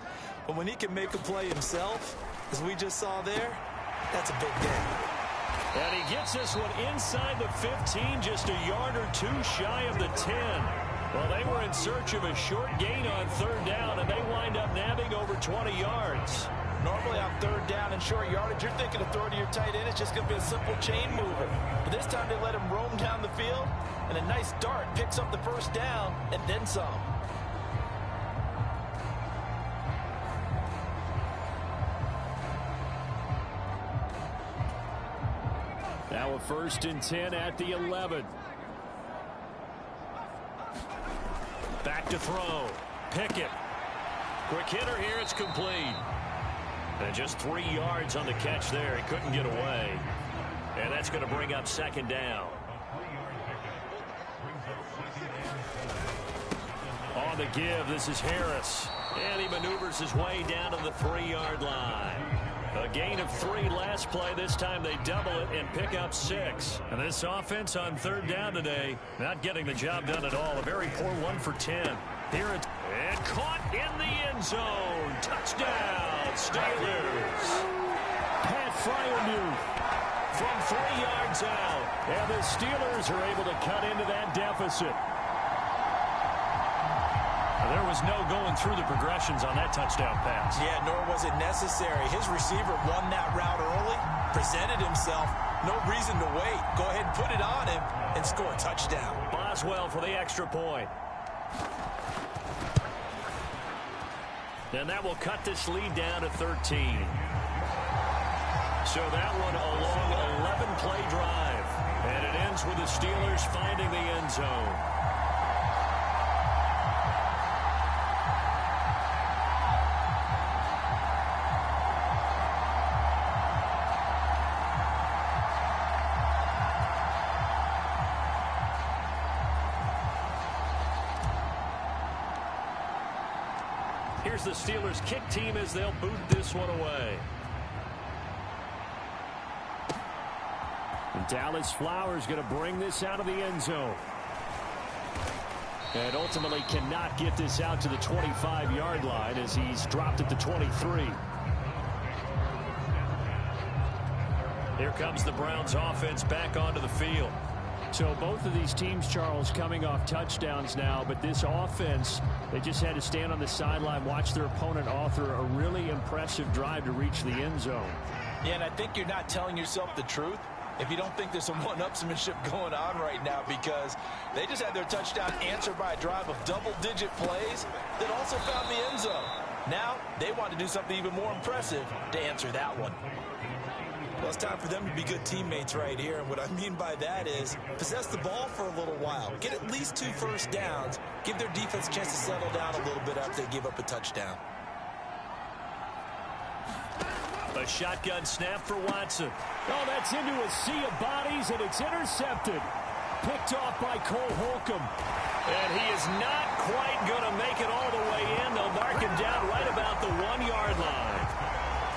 But when he can make a play himself, as we just saw there, that's a big day. And he gets this one inside the 15, just a yard or two shy of the 10. Well, they were in search of a short gain on third down, and they wind up nabbing over 20 yards. Normally on third down and short yardage, you're thinking of throwing to your tight end. It's just going to be a simple chain mover. But this time they let him roam down the field, and a nice dart picks up the first down and then some. Now a 1st and 10 at the 11. Back to throw. Pickett. Quick hitter here. It's complete. And just 3 yards on the catch there. He couldn't get away. And that's going to bring up 2nd down. On the give, this is Harris. And he maneuvers his way down to the 3-yard line. A gain of 3 last play. This time they double it and pick up 6. And this offense on third down today, not getting the job done at all. A very poor 1 for 10. Here it and caught in the end zone. Touchdown, Steelers. Pat Fryermuth From 3 yards out. and the Steelers are able to cut into that deficit. There was no going through the progressions on that touchdown pass. Yeah, nor was it necessary. His receiver won that route early, presented himself. No reason to wait. Go ahead and put it on him and score a touchdown. Boswell for the extra point. And that will cut this lead down to 13. So that one a long 11-play drive. And it ends with the Steelers finding the end zone. Here's the Steelers kick team as they'll boot this one away. And Dallas Flowers going to bring this out of the end zone. And ultimately cannot get this out to the 25-yard line as he's dropped at the 23. Here comes the Browns offense back onto the field. So both of these teams, Charles, coming off touchdowns now, but this offense, they just had to stand on the sideline, watch their opponent author a really impressive drive to reach the end zone. Yeah, and I think you're not telling yourself the truth if you don't think there's some one-upsmanship going on right now, because they just had their touchdown answered by a drive of double-digit plays that also found the end zone. Now they want to do something even more impressive to answer that one. Well, it's time for them to be good teammates right here, and what I mean by that is possess the ball for a little while, get at least 2 first downs, give their defense a chance to settle down a little bit after they give up a touchdown. A shotgun snap for Watson. Oh, that's into a sea of bodies, and it's intercepted. Picked off by Cole Holcomb. And he is not quite going to make it all the way in. They'll mark him down right about the 1-yard line.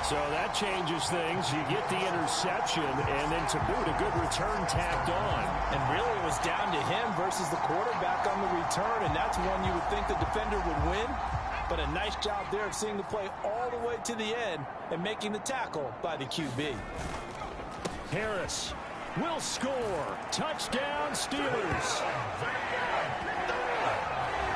So that changes things. You get the interception, and then to boot, a good return tacked on. And really it was down to him versus the quarterback on the return, and that's one you would think the defender would win. But a nice job there of seeing the play all the way to the end and making the tackle by the QB. Harris will score. Touchdown, Steelers.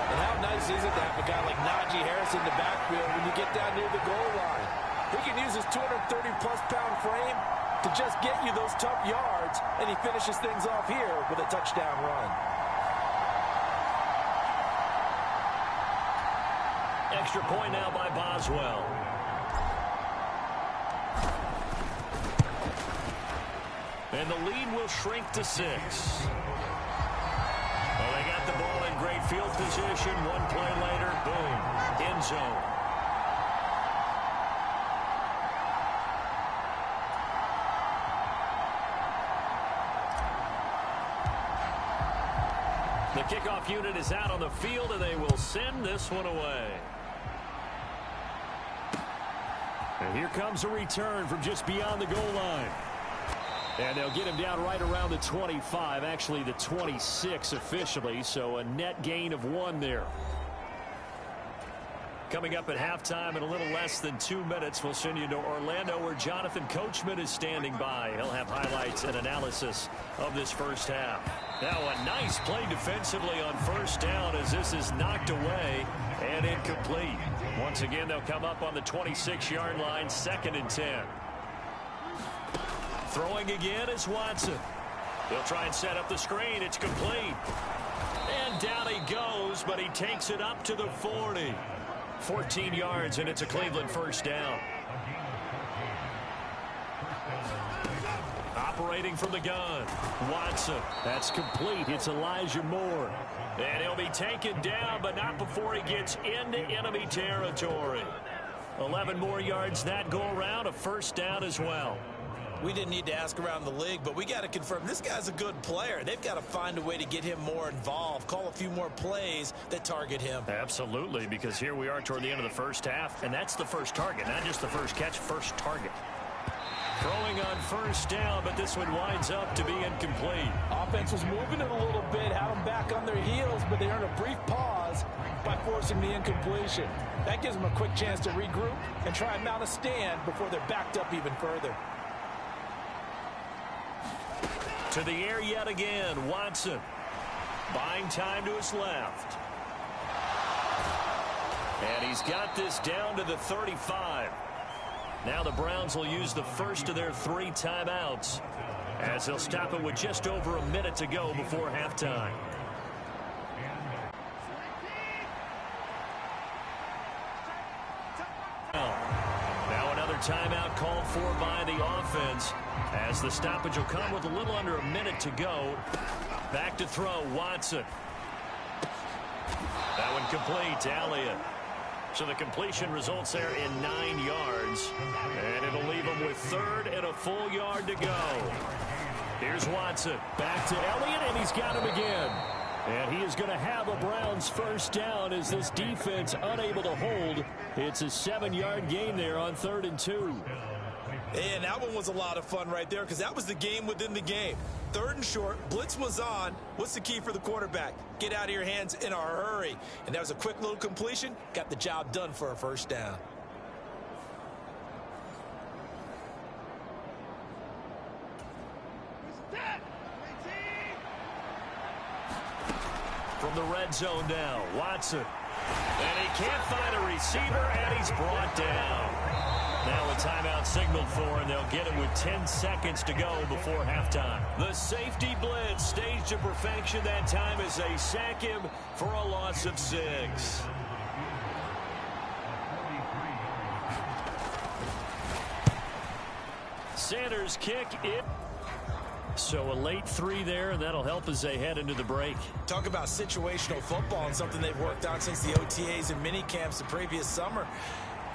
And how nice is it to have a guy like Najee Harris in the backfield when you get down near the goal line? He can use his 230-plus pound frame to just get you those tough yards, and he finishes things off here with a touchdown run. Extra point now by Boswell. And the lead will shrink to 6. Well, they got the ball in great field position. One play later, boom, end zone. The kickoff unit is out on the field, and they will send this one away. And here comes a return from just beyond the goal line. And they'll get him down right around the 25, actually the 26 officially, so a net gain of 1 there. Coming up at halftime in a little less than 2 minutes, we'll send you to Orlando where Jonathan Coachman is standing by. He'll have highlights and analysis of this first half. Now a nice play defensively on first down as this is knocked away and incomplete. Once again, they'll come up on the 26-yard line, 2nd and 10. Throwing again is Watson. They'll try and set up the screen. It's complete. And down he goes, but he takes it up to the 40. 14 yards, and it's a Cleveland first down. Operating from the gun, Watson. That's complete. It's Elijah Moore. And he'll be taken down, but not before he gets into enemy territory. 11 more yards that go around, a first down as well. We didn't need to ask around the league, but we got to confirm this guy's a good player. They've got to find a way to get him more involved, call a few more plays that target him. Absolutely, because here we are toward the end of the first half, and that's the first target, not just the first catch, first target. Throwing on first down, but this one winds up to be incomplete. Offense was moving it a little bit, had them back on their heels, but they earned a brief pause by forcing the incompletion. That gives them a quick chance to regroup and try and mount a stand before they're backed up even further. To the air yet again, Watson. Buying time to his left. And he's got this down to the 35. Now the Browns will use the first of their 3 timeouts as they'll stop it with just over a minute to go before halftime. Now another timeout called for by the offense as the stoppage will come with a little under a minute to go. Back to throw, Watson. That one complete to Elliott. So the completion results there in 9 yards. And it'll leave him with 3rd and a full yard to go. Here's Watson. Back to Elliott, and he's got him again. And he is going to have a Browns first down as this defense unable to hold. It's a 7-yard gain there on 3rd and 2. And that one was a lot of fun right there because that was the game within the game. 3rd and short, blitz was on. What's the key for the quarterback? Get out of your hands in a hurry. And that was a quick little completion. Got the job done for a first down. From the red zone now, Watson. And he can't find a receiver, and he's brought down. Now a timeout signaled for, and they'll get it with 10 seconds to go before halftime. The safety blitz staged to perfection that time as they sack him for a loss of 6. Sanders' kick in. So a late 3 there, and that'll help as they head into the break. Talk about situational football and something they've worked on since the OTAs and mini camps the previous summer.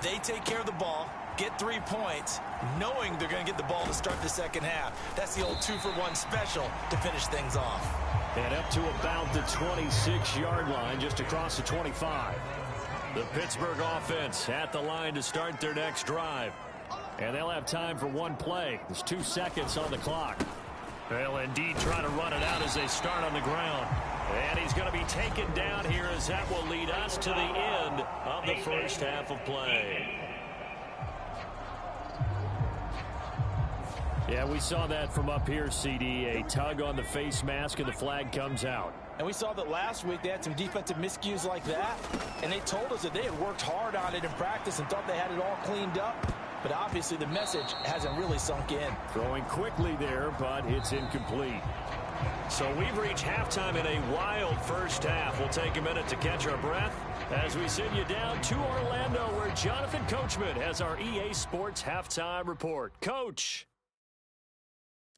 They take care of the ball, get 3 points, knowing they're going to get the ball to start the second half. That's the old 2-for-1 special to finish things off. And up to about the 26-yard line, just across the 25. The Pittsburgh offense at the line to start their next drive. And they'll have time for 1 play. There's 2 seconds on the clock. They'll indeed try to run it out as they start on the ground. And he's going to be taken down here as that will lead us to the end of the first half of play. Yeah, we saw that from up here, CD. A tug on the face mask and the flag comes out. And we saw that last week they had some defensive miscues like that. And they told us that they had worked hard on it in practice and thought they had it all cleaned up. But obviously the message hasn't really sunk in. Throwing quickly there, but it's incomplete. So we've reached halftime in a wild first half. We'll take a minute to catch our breath as we send you down to Orlando where Jonathan Coachman has our EA Sports Halftime Report. Coach.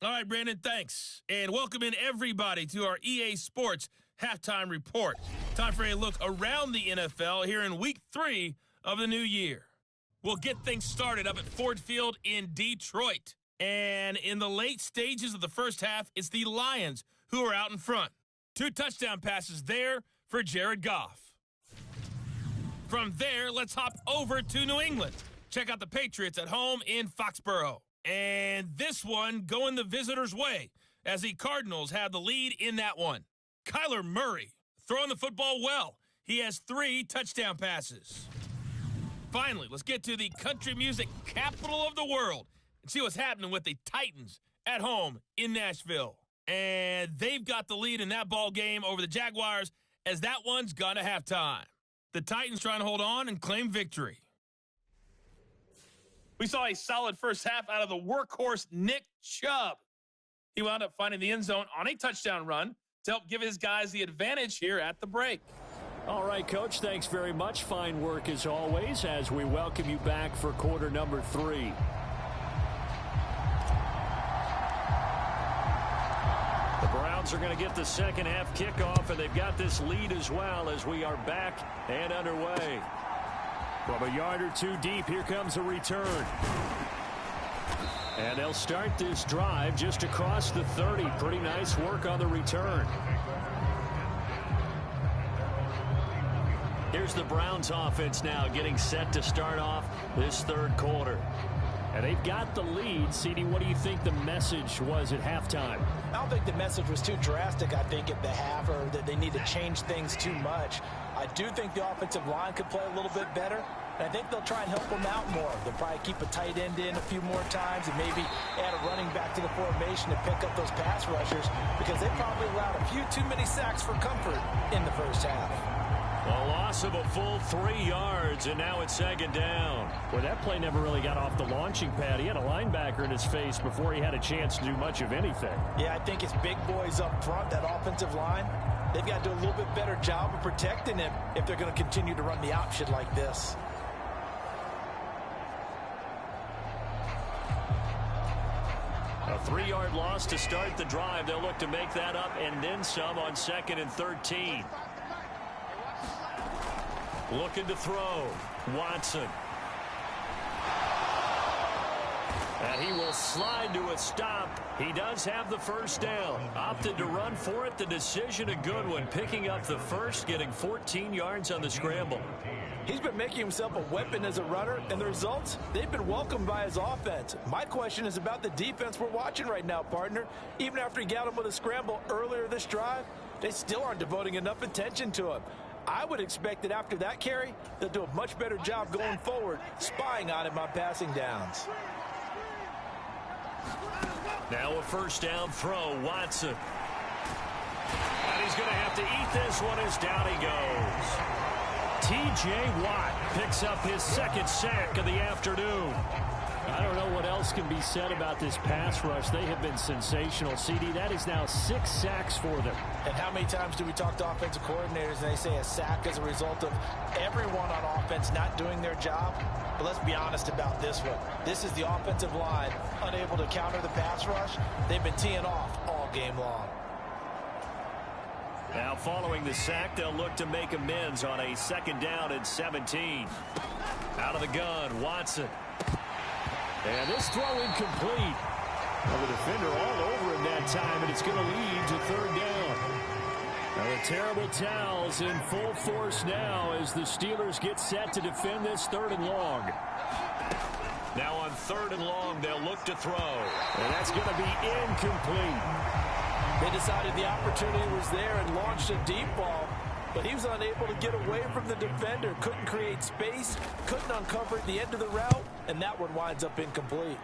All right, Brandon, thanks. And welcome in everybody to our EA Sports Halftime Report. Time for a look around the NFL here in Week 3 of the new year. We'll get things started up at Ford Field in Detroit. And in the late stages of the first half, it's the Lions who are out in front. 2 touchdown passes there for Jared Goff. From there, let's hop over to New England. Check out the Patriots at home in Foxborough. And this one going the visitors' way as the Cardinals have the lead in that one. Kyler Murray throwing the football well. He has 3 touchdown passes. Finally, let's get to the country music capital of the world and see what's happening with the Titans at home in Nashville. And they've got the lead in that ball game over the Jaguars as that one's gone to halftime. The Titans trying to hold on and claim victory. We saw a solid first half out of the workhorse Nick Chubb. He wound up finding the end zone on a touchdown run to help give his guys the advantage here at the break. All right, Coach, thanks very much. Fine work as always as we welcome you back for quarter number 3. The Browns are going to get the second half kickoff, and they've got this lead as well as we are back and underway. From a yard or 2 deep, here comes a return. And they'll start this drive just across the 30. Pretty nice work on the return. Here's the Browns offense now getting set to start off this third quarter. And they've got the lead. CD, what do you think the message was at halftime? I don't think the message was too drastic, I think, at the half, or that they need to change things too much. I do think the offensive line could play a little bit better. And I think they'll try and help them out more. They'll probably keep a tight end in a few more times and maybe add a running back to the formation to pick up those pass rushers because they probably allowed a few too many sacks for comfort in the first half. A loss of a full 3 yards, and now it's second down. Well, that play never really got off the launching pad. He had a linebacker in his face before he had a chance to do much of anything. Yeah, I think it's big boys up front, that offensive line. They've got to do a little bit better job of protecting him if they're going to continue to run the option like this. A 3-yard loss to start the drive. They'll look to make that up and then some on 2nd and 13. Looking to throw. Watson. And he will slide to a stop. He does have the first down. Opted to run for it. The decision a good one. Picking up the first, getting 14 yards on the scramble. He's been making himself a weapon as a runner, and the results, they've been welcomed by his offense. My question is about the defense we're watching right now, partner. Even after he got him with a scramble earlier this drive, they still aren't devoting enough attention to him. I would expect that after that carry, they'll do a much better job going forward, spying on him on passing downs. Now a first down throw, Watson. And he's going to have to eat this one as down he goes. T.J. Watt picks up his second sack of the afternoon. I don't know what else can be said about this pass rush. They have been sensational. CD, that is now 6 sacks for them. And how many times do we talk to offensive coordinators and they say a sack as a result of everyone on offense not doing their job? But let's be honest about this one. This is the offensive line unable to counter the pass rush. They've been teeing off all game long. Now following the sack, they'll look to make amends on a 2nd down and 17. Out of the gun, Watson. And this throw incomplete. Well, the defender all over him that time, and it's going to lead to 3rd down. Now the terrible towels in full force now as the Steelers get set to defend this 3rd and long. Now on 3rd and long, they'll look to throw. And that's going to be incomplete. They decided the opportunity was there and launched a deep ball, but he was unable to get away from the defender, couldn't create space, couldn't uncover at the end of the route, and that one winds up incomplete.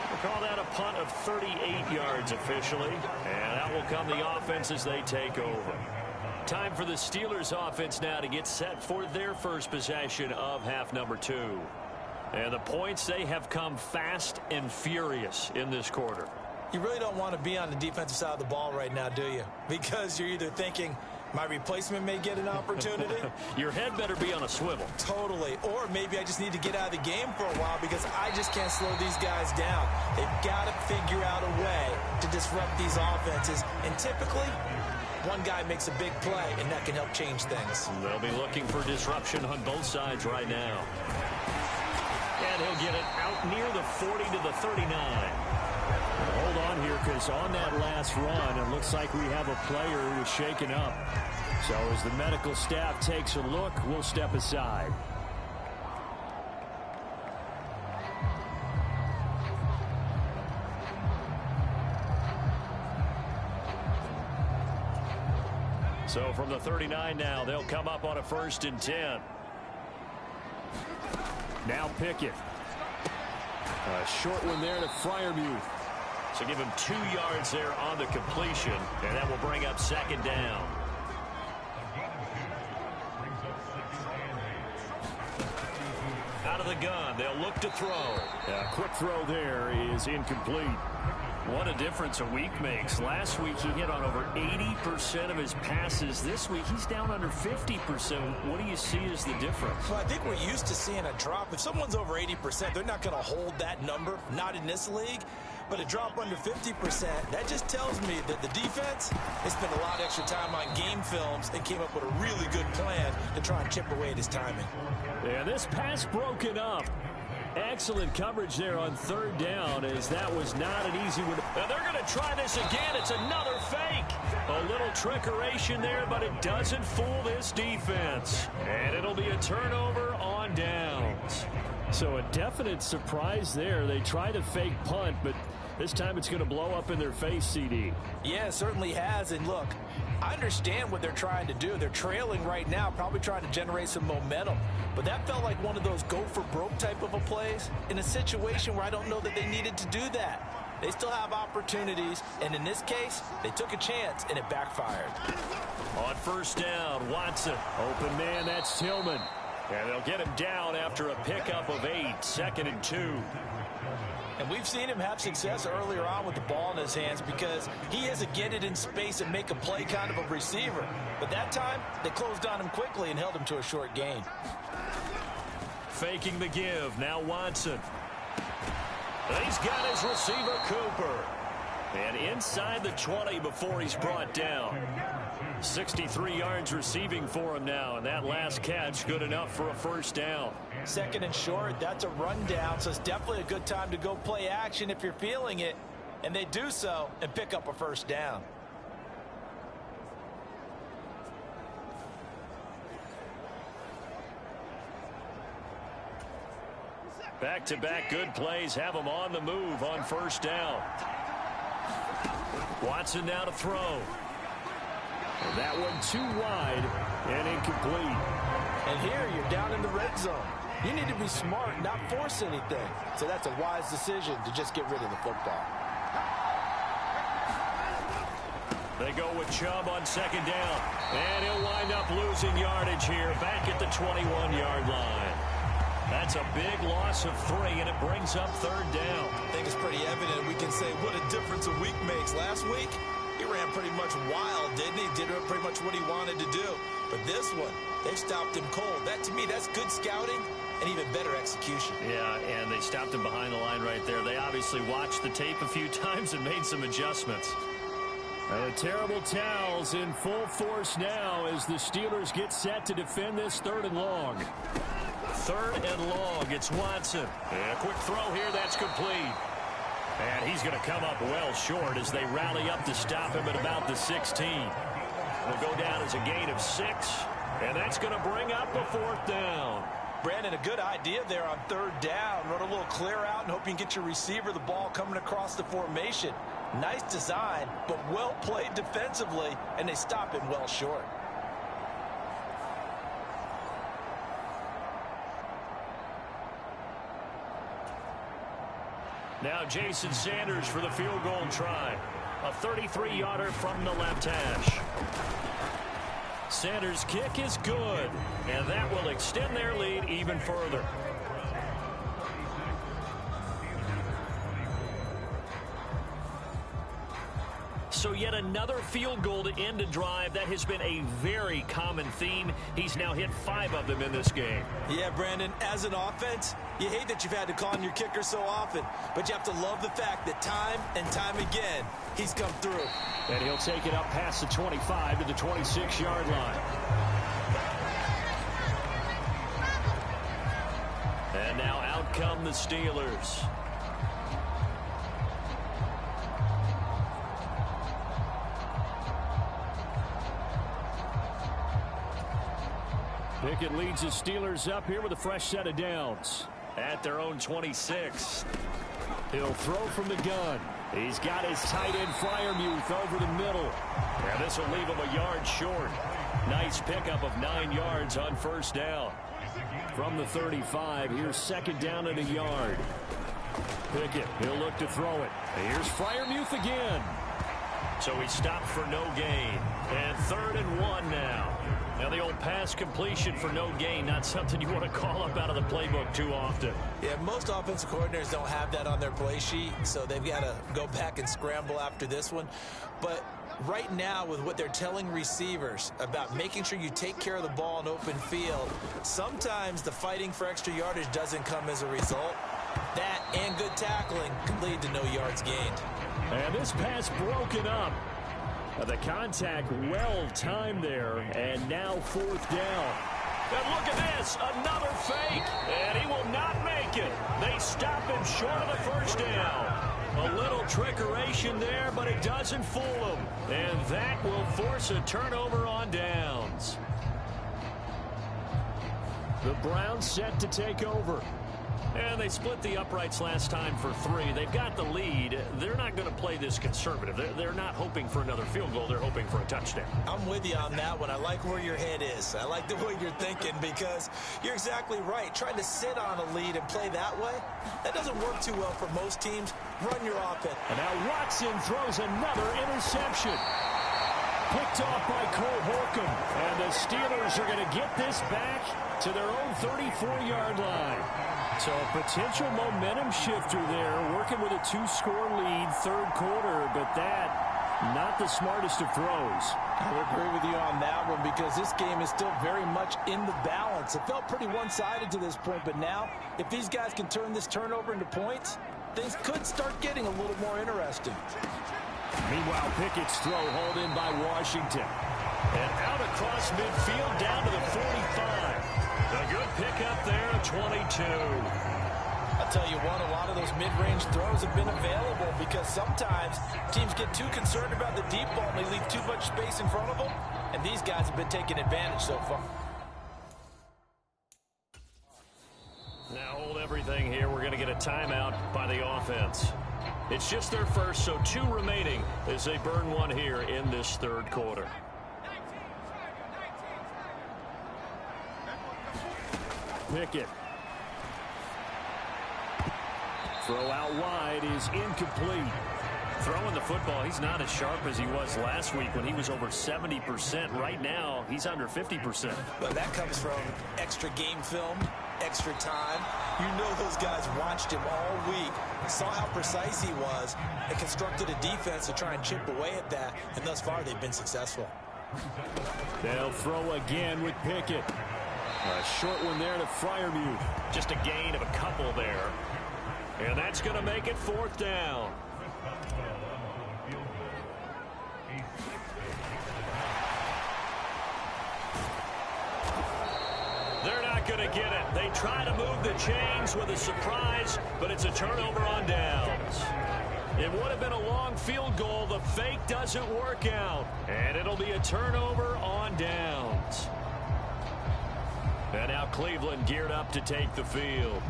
We'll call that a punt of 38 yards officially, and that will come the offense as they take over. Time for the Steelers offense now to get set for their first possession of half number 2. And the points, they have come fast and furious in this quarter. You really don't want to be on the defensive side of the ball right now, do you? Because you're either thinking, my replacement may get an opportunity. Your head better be on a swivel. Totally. Or maybe I just need to get out of the game for a while because I just can't slow these guys down. They've got to figure out a way to disrupt these offenses. And typically, one guy makes a big play, and that can help change things. They'll be looking for disruption on both sides right now. And he'll get it out near the 40 to the 39. Hold on here, because on that last run, it looks like we have a player who is shaken up. So as the medical staff takes a look, we'll step aside. So from the 39 now, they'll come up on a 1st and 10. Now Pickett. A short one there to Freiermuth. So give him 2 yards there on the completion, and that will bring up 2nd down. Out of the gun, they'll look to throw. A quick throw there is incomplete. What a difference a week makes. Last week he hit on over 80% of his passes. This week he's down under 50%. What do you see as the difference? Well, I think we're used to seeing a drop. If someone's over 80%, they're not going to hold that number, not in this league. But a drop under 50%, that just tells me that the defense has spent a lot of extra time on game films and came up with a really good plan to try and chip away at his timing. And this pass broken up. Excellent coverage there on 3rd down, as that was not an easy one. Now they're going to try this again. It's another fake. A little trickeration there, but it doesn't fool this defense. And it'll be a turnover on downs. So a definite surprise there. They tried a fake punt, but this time it's going to blow up in their face, CD. Yeah, it certainly has. And look, I understand what they're trying to do. They're trailing right now, probably trying to generate some momentum. But that felt like one of those go-for-broke type of a plays in a situation where I don't know that they needed to do that. They still have opportunities, and in this case, they took a chance, and it backfired. On 1st down, Watson. Open man, that's Tillman. And they'll get him down after a pickup of 8, 2nd and 2. And we've seen him have success earlier on with the ball in his hands because he has to get it in space and make a play kind of a receiver. But that time, they closed on him quickly and held him to a short gain. Faking the give. Now Watson. And he's got his receiver, Cooper. And inside the 20 before he's brought down. 63 yards receiving for him now, and that last catch good enough for a 1st down. 2nd and short, that's a rundown, so it's definitely a good time to go play action if you're feeling it. And they do so and pick up a 1st down. Back-to-back good plays have them on the move on 1st down. Watson now to throw. And that one too wide and incomplete. And here you're down in the red zone. You need to be smart, not force anything. So that's a wise decision to just get rid of the football. They go with Chubb on 2nd down. And he'll wind up losing yardage here back at the 21-yard line. That's a big loss of 3, and it brings up 3rd down. I think it's pretty evident. We can say what a difference a week makes. Last week, he ran pretty much wild, didn't he? Did pretty much what he wanted to do. But this one, they stopped him cold. That, to me, that's good scouting and even better execution. Yeah, and they stopped him behind the line right there. They obviously watched the tape a few times and made some adjustments. The terrible towels in full force now as the Steelers get set to defend this 3rd and long. 3rd and long, it's Watson. And a quick throw here, that's complete. And he's going to come up well short as they rally up to stop him at about the 16. Will go down as a gain of 6, and that's going to bring up a 4th down. Brandon, a good idea there on 3rd down. Run a little clear out and hope you can get your receiver the ball coming across the formation. Nice design, but well played defensively, and they stop him well short. Now Jason Sanders for the field goal try. A 33-yarder from the left hash. Sanders' kick is good, and that will extend their lead even further. So yet another field goal to end a drive. That has been a very common theme. He's now hit 5 of them in this game. Yeah, Brandon, as an offense, you hate that you've had to call on your kicker so often, but you have to love the fact that time and time again, he's come through. And he'll take it up past the 25 to the 26-yard line. And now out come the Steelers. Pickett leads the Steelers up here with a fresh set of downs at their own 26. He'll throw from the gun. He's got his tight end Freiermuth over the middle. And this will leave him a yard short. Nice pickup of 9 yards on first down. From the 35, here's second down and a yard. Pickett, he'll look to throw it. Here's Freiermuth again. So he stopped for no gain. And 3rd and 1 now. Now the old pass completion for no gain, not something you want to call up out of the playbook too often. Yeah, most offensive coordinators don't have that on their play sheet, so they've got to go back and scramble after this one. But right now, with what they're telling receivers about making sure you take care of the ball in open field, sometimes the fighting for extra yardage doesn't come as a result. That and good tackling can lead to no yards gained. And this pass broken up. The contact well timed there, and now 4th down. And look at this, another fake, and he will not make it. They stop him short of the first down. A little trickeration there, but it doesn't fool him. And that will force a turnover on downs. The Browns set to take over. And they split the uprights last time for 3. They've got the lead. They're not going to play this conservative. They're not hoping for another field goal. They're hoping for a touchdown. I'm with you on that one. I like where your head is. I like the way you're thinking because you're exactly right. Trying to sit on a lead and play that way, that doesn't work too well for most teams. Run your offense. And now Watson throws another interception. Picked off by Cole Holcomb. And the Steelers are going to get this back to their own 34-yard line. So a potential momentum shifter there, working with a 2-score lead, 3rd quarter, but that, not the smartest of throws. I would agree with you on that one because this game is still very much in the balance. It felt pretty one-sided to this point, but now, if these guys can turn this turnover into points, things could start getting a little more interesting. Meanwhile, Pickett's throw hauled in by Washington. And out across midfield down to the 45. A good pickup there at 22. I'll tell you what, a lot of those mid-range throws have been available because sometimes teams get too concerned about the deep ball and they leave too much space in front of them, and these guys have been taking advantage so far. Now hold everything here. We're going to get a timeout by the offense. It's just their first, so 2 remaining as they burn 1 here in this 3rd quarter. Pickett. Throw out wide is incomplete. Throwing the football, he's not as sharp as he was last week when he was over 70%. Right now, he's under 50%. But that comes from extra game film, extra time. You know those guys watched him all week, saw how precise he was, and constructed a defense to try and chip away at that, and thus far they've been successful. They'll throw again with Pickett. A short one there to Freiermuth. Just a gain of a couple there. And that's going to make it 4th down. They're not going to get it. They try to move the chains with a surprise, but it's a turnover on downs. It would have been a long field goal. The fake doesn't work out. And it'll be a turnover on downs. And now Cleveland geared up to take the field.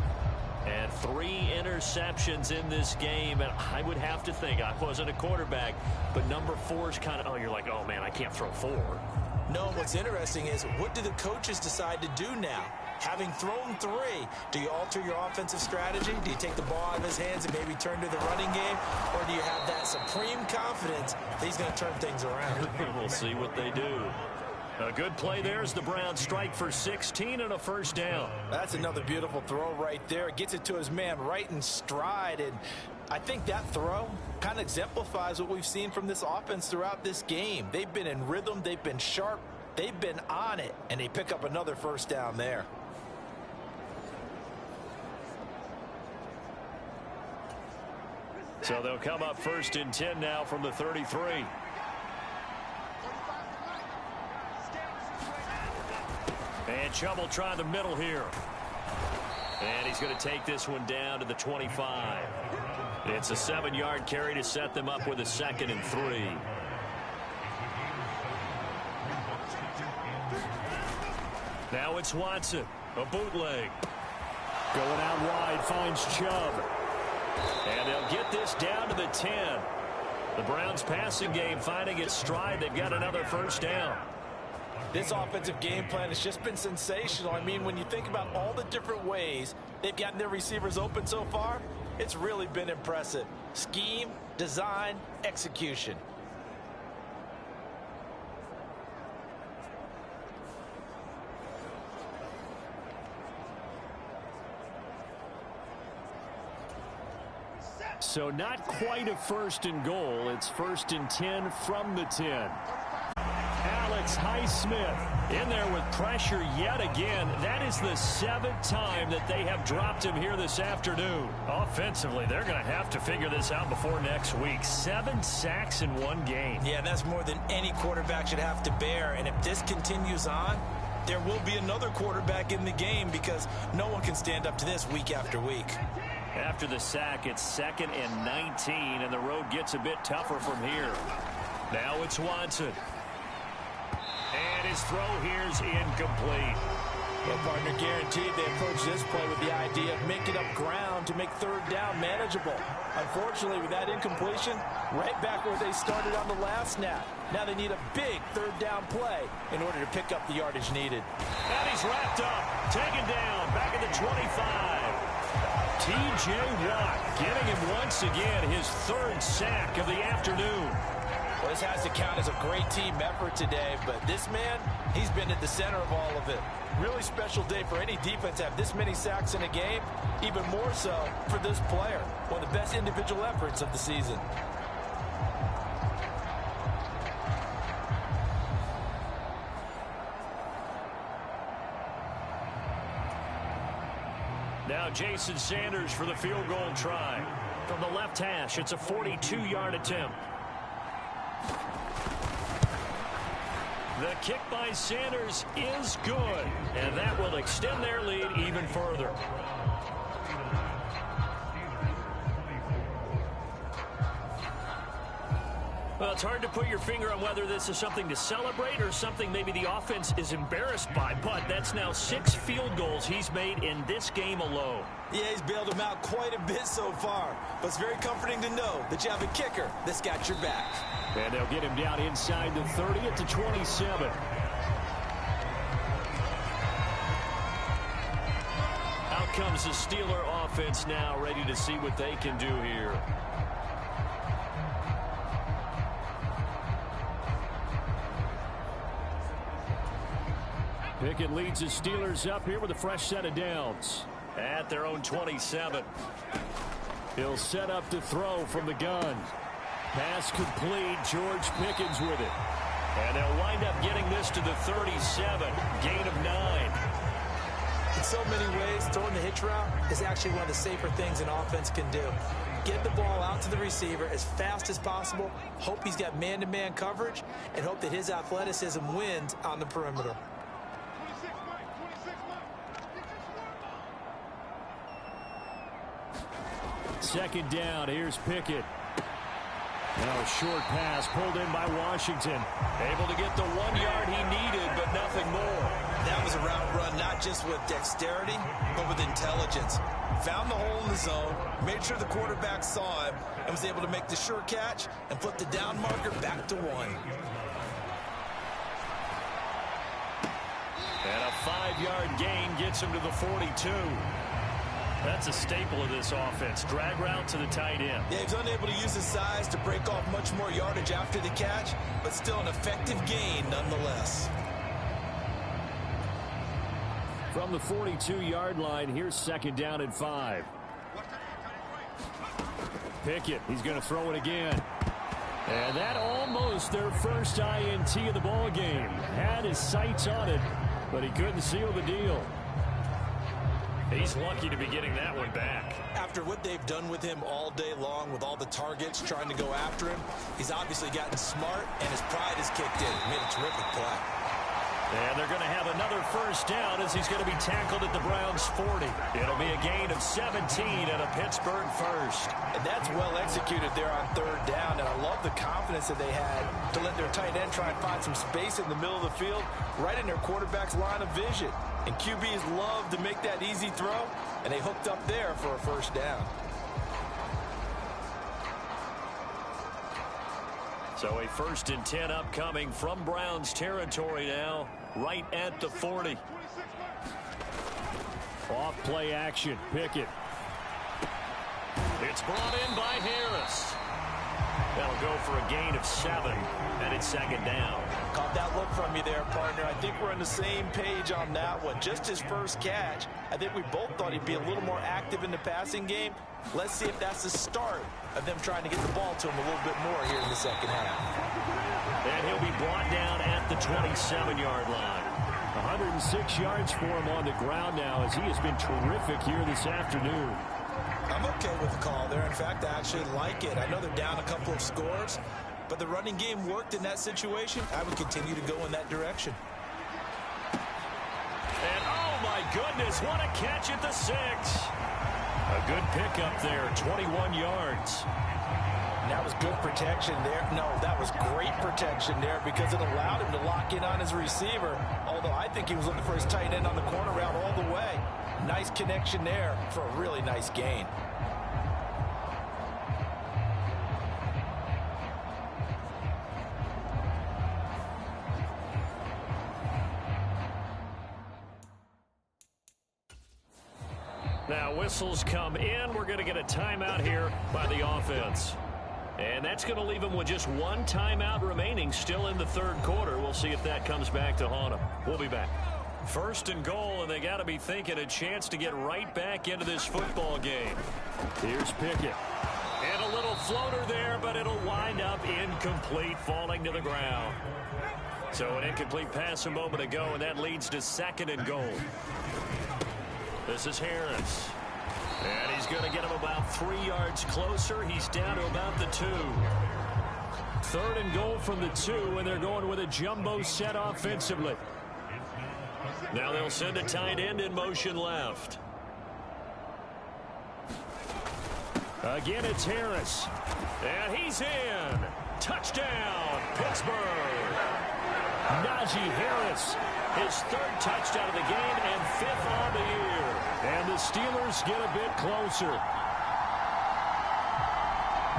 And 3 interceptions in this game. And I would have to think, I wasn't a quarterback, but number 4 is kind of, you're like, oh, man, I can't throw 4. No, what's interesting is what do the coaches decide to do now? Having thrown 3, do you alter your offensive strategy? Do you take the ball out of his hands and maybe turn to the running game? Or do you have that supreme confidence that he's going to turn things around? We'll see what they do. A good play there as the Browns strike for 16 and a 1st down. That's another beautiful throw right there. Gets it to his man right in stride. And I think that throw kind of exemplifies what we've seen from this offense throughout this game. They've been in rhythm. They've been sharp. They've been on it. And they pick up another 1st down there. So they'll come up 1st and 10 now from the 33. And Chubb try the middle here. And he's going to take this one down to the 25. It's a 7-yard carry to set them up with a 2nd and 3. Now it's Watson. A bootleg. Going out wide, finds Chubb. And they'll get this down to the 10. The Browns passing game finding its stride. They've got another first down. This offensive game plan has just been sensational. I mean, when you think about all the different ways they've gotten their receivers open so far, it's really been impressive. Scheme, design, execution. So not quite a first and goal. It's first and 10 from the 10. Alex Highsmith in there with pressure yet again. That is the 7th time that they have dropped him here this afternoon. Offensively, they're going to have to figure this out before next week. 7 sacks in one game. Yeah, that's more than any quarterback should have to bear. And if this continues on, there will be another quarterback in the game because no one can stand up to this week after week. After the sack, it's 2nd and 19, and the road gets a bit tougher from here. Now it's Watson. And his throw here's incomplete. Well, partner, guaranteed they approach this play with the idea of making up ground to make third down manageable. Unfortunately, with that incompletion, right back where they started on the last snap. Now they need a big third down play in order to pick up the yardage needed. And he's wrapped up, taken down, back at the 25. T.J. Watt getting him once again his 3rd sack of the afternoon. Well, this has to count as a great team effort today, but this man, he's been at the center of all of it. Really special day for any defense to have this many sacks in a game, even more so for this player. One of the best individual efforts of the season. Now Jason Sanders for the field goal try. From the left hash, it's a 42-yard attempt. The kick by Sanders is good, and that will extend their lead even further. Well, it's hard to put your finger on whether this is something to celebrate or something maybe the offense is embarrassed by, but that's now 6 field goals he's made in this game alone. Yeah, he's bailed them out quite a bit so far, but it's very comforting to know that you have a kicker that's got your back. And they'll get him down inside the 30 at the 27. Out comes the Steeler offense now, ready to see what they can do here. Pickett leads the Steelers up here with a fresh set of downs at their own 27. He'll set up to throw from the gun. Pass complete. George Pickens with it. And they'll wind up getting this to the 37. Gain of 9. In so many ways, throwing the hitch route is actually one of the safer things an offense can do. Get the ball out to the receiver as fast as possible, hope he's got man-to-man coverage, and hope that his athleticism wins on the perimeter. Second down. Here's Pickett. Now a short pass pulled in by Washington. Able to get the 1 yard he needed, but nothing more. That was a route run not just with dexterity, but with intelligence. Found the hole in the zone, made sure the quarterback saw him, and was able to make the sure catch and flip the down marker back to 1. And a 5-yard gain gets him to the 42. That's a staple of this offense. Drag route to the tight end. Yeah, he's unable to use his size to break off much more yardage after the catch, but still an effective gain nonetheless. From the 42-yard line, here's 2nd down and 5. Pickett, he's going to throw it again. And that almost their first INT of the ball game. Had his sights on it, but he couldn't seal the deal. He's lucky to be getting that one back. After what they've done with him all day long, with all the targets trying to go after him, he's obviously gotten smart, and his pride has kicked in. Made a terrific play. And they're going to have another first down as he's going to be tackled at the Browns' 40. It'll be a gain of 17 and a Pittsburgh first. And that's well executed there on 3rd down. And I love the confidence that they had to let their tight end try and find some space in the middle of the field, right in their quarterback's line of vision. And QBs love to make that easy throw, and they hooked up there for a first down. So a 1st and 10 upcoming from Browns territory now, right at the 40. Off play action. Pickett. It's brought in by Harris. That'll go for a gain of 7, and it's 2nd down. Caught that look from you there, partner. I think we're on the same page on that one. Just his first catch. I think we both thought he'd be a little more active in the passing game. Let's see if that's the start of them trying to get the ball to him a little bit more here in the second half. And he'll be brought down at the 27-yard line. 106 yards for him on the ground now, as he has been terrific here this afternoon. I'm okay with the call there. In fact, I actually like it. I know they're down a couple of scores, but the running game worked in that situation. I would continue to go in that direction. And oh my goodness, what a catch at the 6. A good pickup there, 21 yards. That was good protection there. No, that was great protection there because it allowed him to lock in on his receiver. Although I think he was looking for his tight end on the corner route all the way. Nice connection there for a really nice gain. Now whistles come in. We're going to get a timeout here by the offense. And that's going to leave them with just one timeout remaining still in the 3rd quarter. We'll see if that comes back to haunt them. We'll be back. 1st and goal, and they got to be thinking a chance to get right back into this football game. Here's Pickett. And a little floater there, but it'll wind up incomplete, falling to the ground. So an incomplete pass a moment ago, and that leads to 2nd and goal. This is Harris. And he's going to get him about 3 yards closer. He's down to about the 2. 3rd and goal from the 2, and they're going with a jumbo set offensively. Now they'll send a tight end in motion left. Again, it's Harris. And he's in. Touchdown, Pittsburgh. Najee Harris, his 3rd touchdown of the game and 5th on the year. And the Steelers get a bit closer.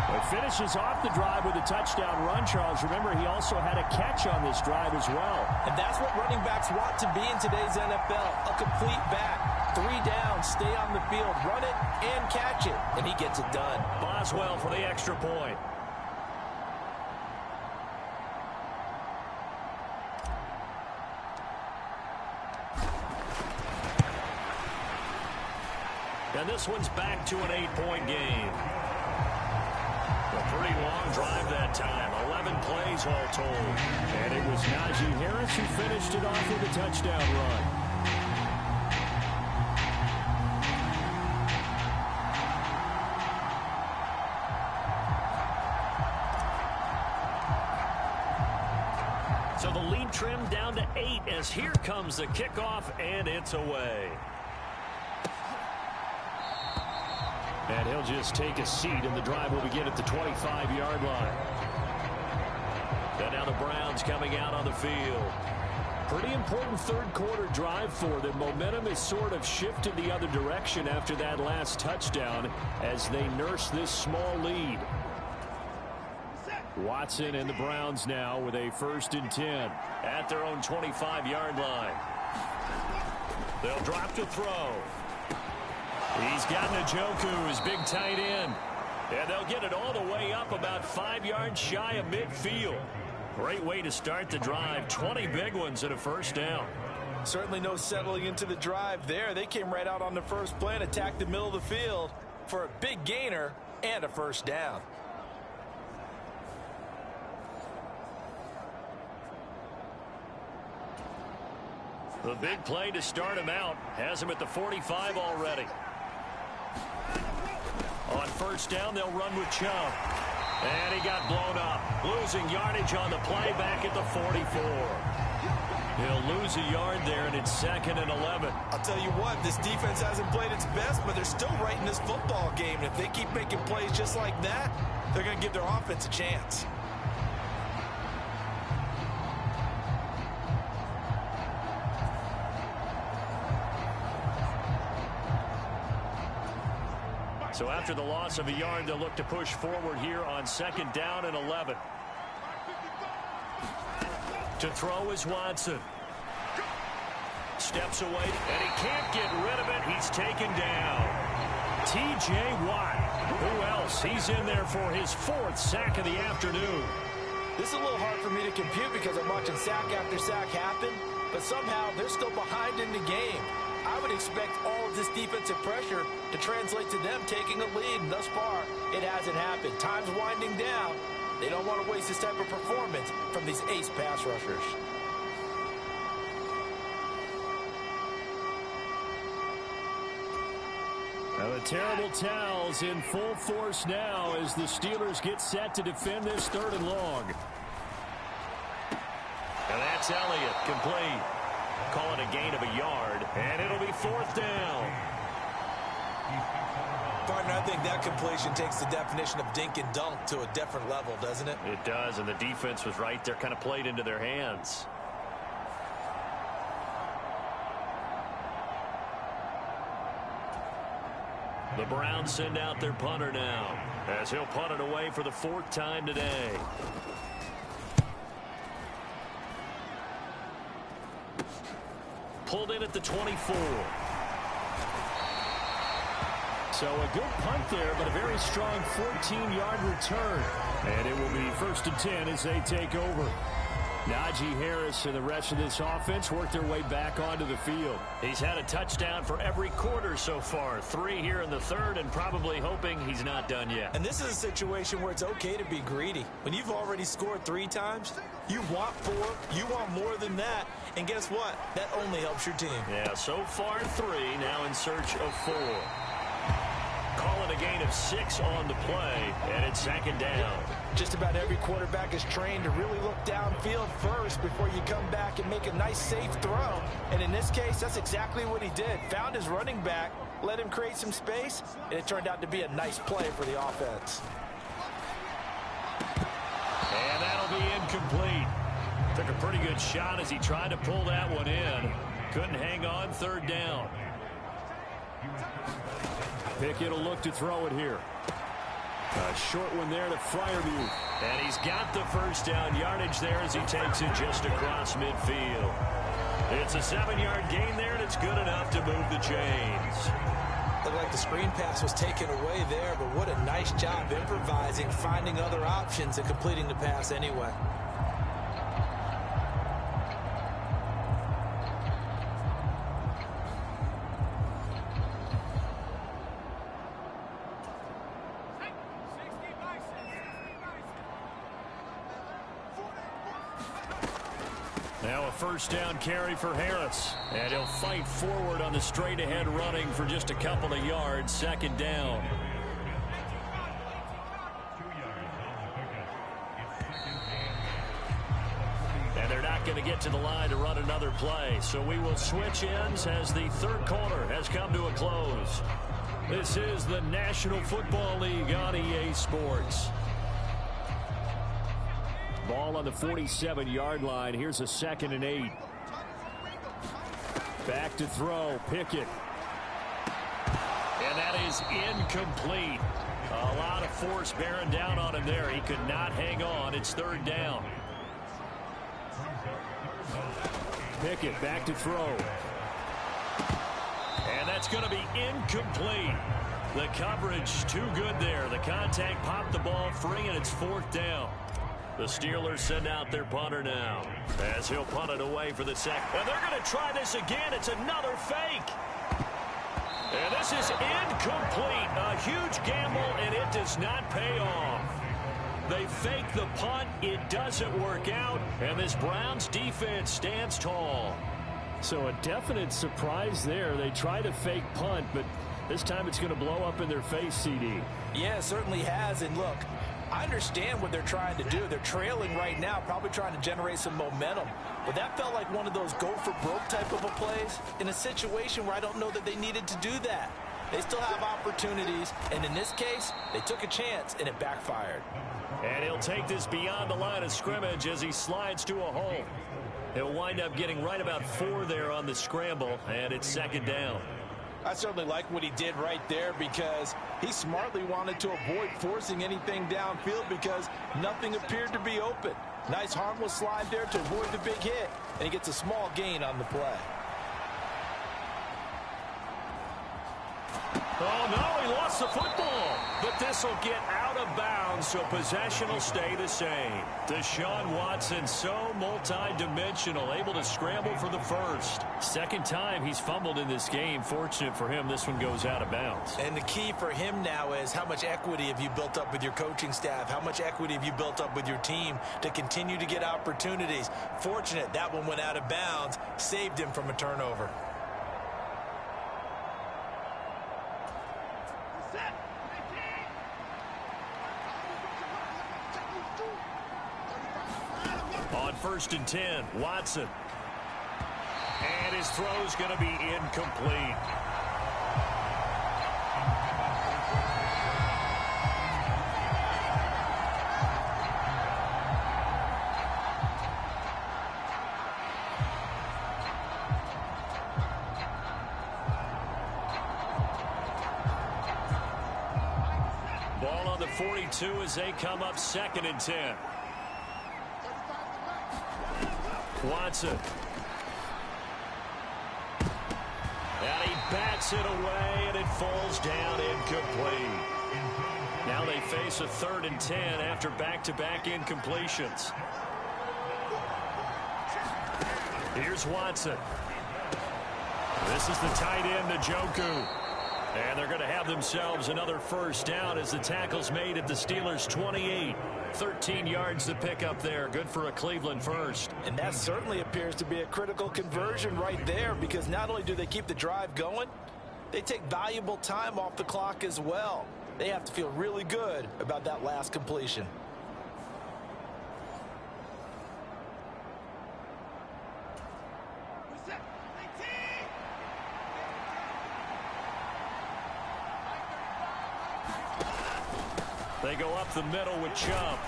It finishes off the drive with a touchdown run, Charles. Remember, he also had a catch on this drive as well. And that's what running backs want to be in today's NFL. A complete back. 3 down, stay on the field, run it, and catch it. And he gets it done. Boswell for the extra point. And this one's back to an 8-point game. A pretty long drive that time. 11 plays all told. And it was Najee Harris who finished it off with a touchdown run. So the lead trimmed down to 8 as here comes the kickoff, and it's away. And he'll just take a seat, and the drive will begin at the 25-yard line. And now the Browns coming out on the field. Pretty important 3rd quarter drive for them. Momentum has sort of shifted the other direction after that last touchdown as they nurse this small lead. Watson and the Browns now with a 1st and 10. At their own 25-yard line. They'll drop to throw. He's got Njoku, his big tight end. And they'll get it all the way up about 5 yards shy of midfield. Great way to start the drive. 20 big ones and a 1st down. Certainly no settling into the drive there. They came right out on the first play and attacked the middle of the field for a big gainer and a 1st down. The big play to start him out has him at the 45 already. On 1st down, they'll run with Chubb. And he got blown up. Losing yardage on the play back at the 44. He'll lose a yard there, and it's 2nd and 11. I'll tell you what, this defense hasn't played its best, but they're still right in this football game. And if they keep making plays just like that, they're going to give their offense a chance. So after the loss of a yard, they'll look to push forward here on 2nd down and 11. To throw is Watson. Steps away, and he can't get rid of it. He's taken down. T.J. Watt. Who else? He's in there for his 4th sack of the afternoon. This is a little hard for me to compute because I'm watching sack after sack happen, but somehow they're still behind in the game. I would expect all of this defensive pressure to translate to them taking a lead, and thus far, it hasn't happened. Time's winding down. They don't want to waste this type of performance from these ace pass rushers. Now the terrible towels in full force now as the Steelers get set to defend this 3rd and long. And that's Elliott, complete. Call it a gain of a yard, and it'll be 4th down. Partner, I think that completion takes the definition of dink and dunk to a different level, doesn't it? It does, and the defense was right there, kind of played into their hands. The Browns send out their punter now, as he'll punt it away for the 4th time today. Pulled in at the 24. So a good punt there, but a very strong 14-yard return. And it will be 1st and 10 as they take over. Najee Harris and the rest of this offense work their way back onto the field. He's had a touchdown for every quarter so far. 3 here in the 3rd, and probably hoping he's not done yet. And this is a situation where it's okay to be greedy. When you've already scored 3 times, you want 4, you want more than that. And guess what? That only helps your team. Yeah, so far 3, now in search of 4. Call it a gain of 6 on the play, and it's 2nd down. Just about every quarterback is trained to really look downfield first before you come back and make a nice, safe throw. And in this case, that's exactly what he did. Found his running back, let him create some space, and it turned out to be a nice play for the offense. And that'll be incomplete. Took a pretty good shot as he tried to pull that one in. Couldn't hang on, 3rd down. Pickett will look to throw it here. A short one there to Freiermuth. And he's got the 1st down yardage there as he takes it just across midfield. It's a 7-yard gain there, and it's good enough to move the chains. Looked like the screen pass was taken away there, but what a nice job improvising, finding other options, and completing the pass anyway. Now a 1st down carry for Harris. And he'll fight forward on the straight-ahead running for just a couple of yards. 2nd down. And they're not going to get to the line to run another play. So we will switch ends as the 3rd quarter has come to a close. This is the National Football League on EA Sports. Ball on the 47-yard line. Here's a 2nd and 8. Back to throw. Pickett. And that is incomplete. A lot of force bearing down on him there. He could not hang on. It's 3rd down. Pickett back to throw. And that's going to be incomplete. The coverage too good there. The contact popped the ball free, and it's 4th down. The Steelers send out their punter now as he'll punt it away for the 2nd. And they're going to try this again. It's another fake. And this is incomplete. A huge gamble, and it does not pay off. They fake the punt. It doesn't work out, and this Browns defense stands tall. So a definite surprise there. They try to fake punt, but this time it's going to blow up in their face, CD. Yeah, it certainly has. And look, I understand what they're trying to do. They're trailing right now, probably trying to generate some momentum. But that felt like one of those go-for-broke type of a plays in a situation where I don't know that they needed to do that. They still have opportunities, and in this case, they took a chance, and it backfired. And he'll take this beyond the line of scrimmage as he slides to a hole. He'll wind up getting right about 4 there on the scramble, and it's 2nd down. I certainly like what he did right there because he smartly wanted to avoid forcing anything downfield because nothing appeared to be open. Nice harmless slide there to avoid the big hit, and he gets a small gain on the play. Oh, no, he lost the football. But this will get out of bounds, so possession will stay the same. Deshaun Watson, so multi-dimensional, able to scramble for the first. Second time he's fumbled in this game. Fortunate for him, this one goes out of bounds. And the key for him now is how much equity have you built up with your coaching staff? How much equity have you built up with your team to continue to get opportunities? Fortunate that one went out of bounds, saved him from a turnover. On 1st and 10, Watson. And his throw's going to be incomplete. Ball on the 42 as they come up 2nd and 10. Watson. And he bats it away, and it falls down incomplete. Now they face a 3rd and 10 after back-to-back incompletions. Here's Watson. This is the tight end, Njoku. And they're going to have themselves another first down as the tackle's made at the Steelers' 28. 13 yards to pick up there. Good for a Cleveland first. And that certainly appears to be a critical conversion right there, because not only do they keep the drive going, they take valuable time off the clock as well. They have to feel really good about that last completion. They go up the middle with Chubb.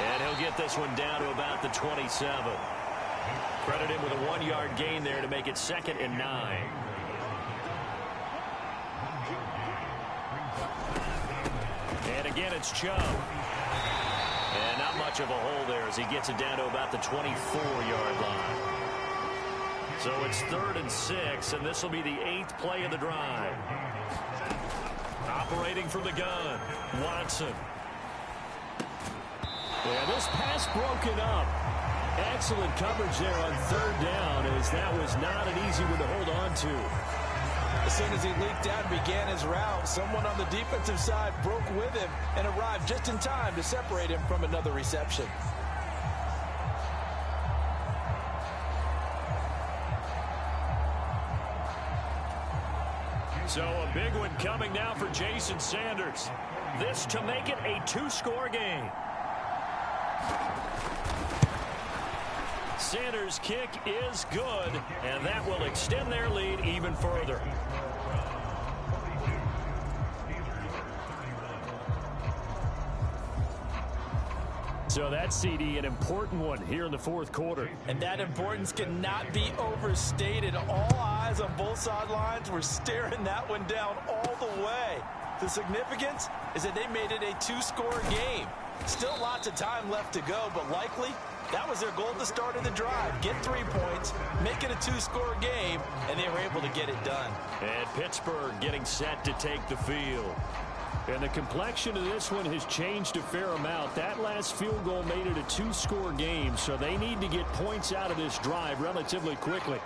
And he'll get this one down to about the 27. Credit him with a 1-yard gain there to make it 2nd and 9. And again, it's Chubb. And not much of a hole there as he gets it down to about the 24-yard line. So it's 3rd and 6, and this will be the 8th play of the drive. Operating from the gun, Watson. Yeah, this pass broken up. Excellent coverage there on 3rd down, as that was not an easy one to hold on to. As soon as he leaked out and began his route, someone on the defensive side broke with him and arrived just in time to separate him from another reception. So a big one coming now for Jason Sanders. This to make it a 2-score game. Sanders' kick is good, and that will extend their lead even further. So that CD, an important one here in the 4th quarter. And that importance cannot be overstated. All eyes on both sidelines were staring that one down all the way. The significance is that they made it a 2-score game. Still lots of time left to go, but likely that was their goal at the start of the drive. Get 3 points, make it a 2-score game, and they were able to get it done. And Pittsburgh getting set to take the field. And the complexion of this one has changed a fair amount. That last field goal made it a 2-score game, so they need to get points out of this drive relatively quickly.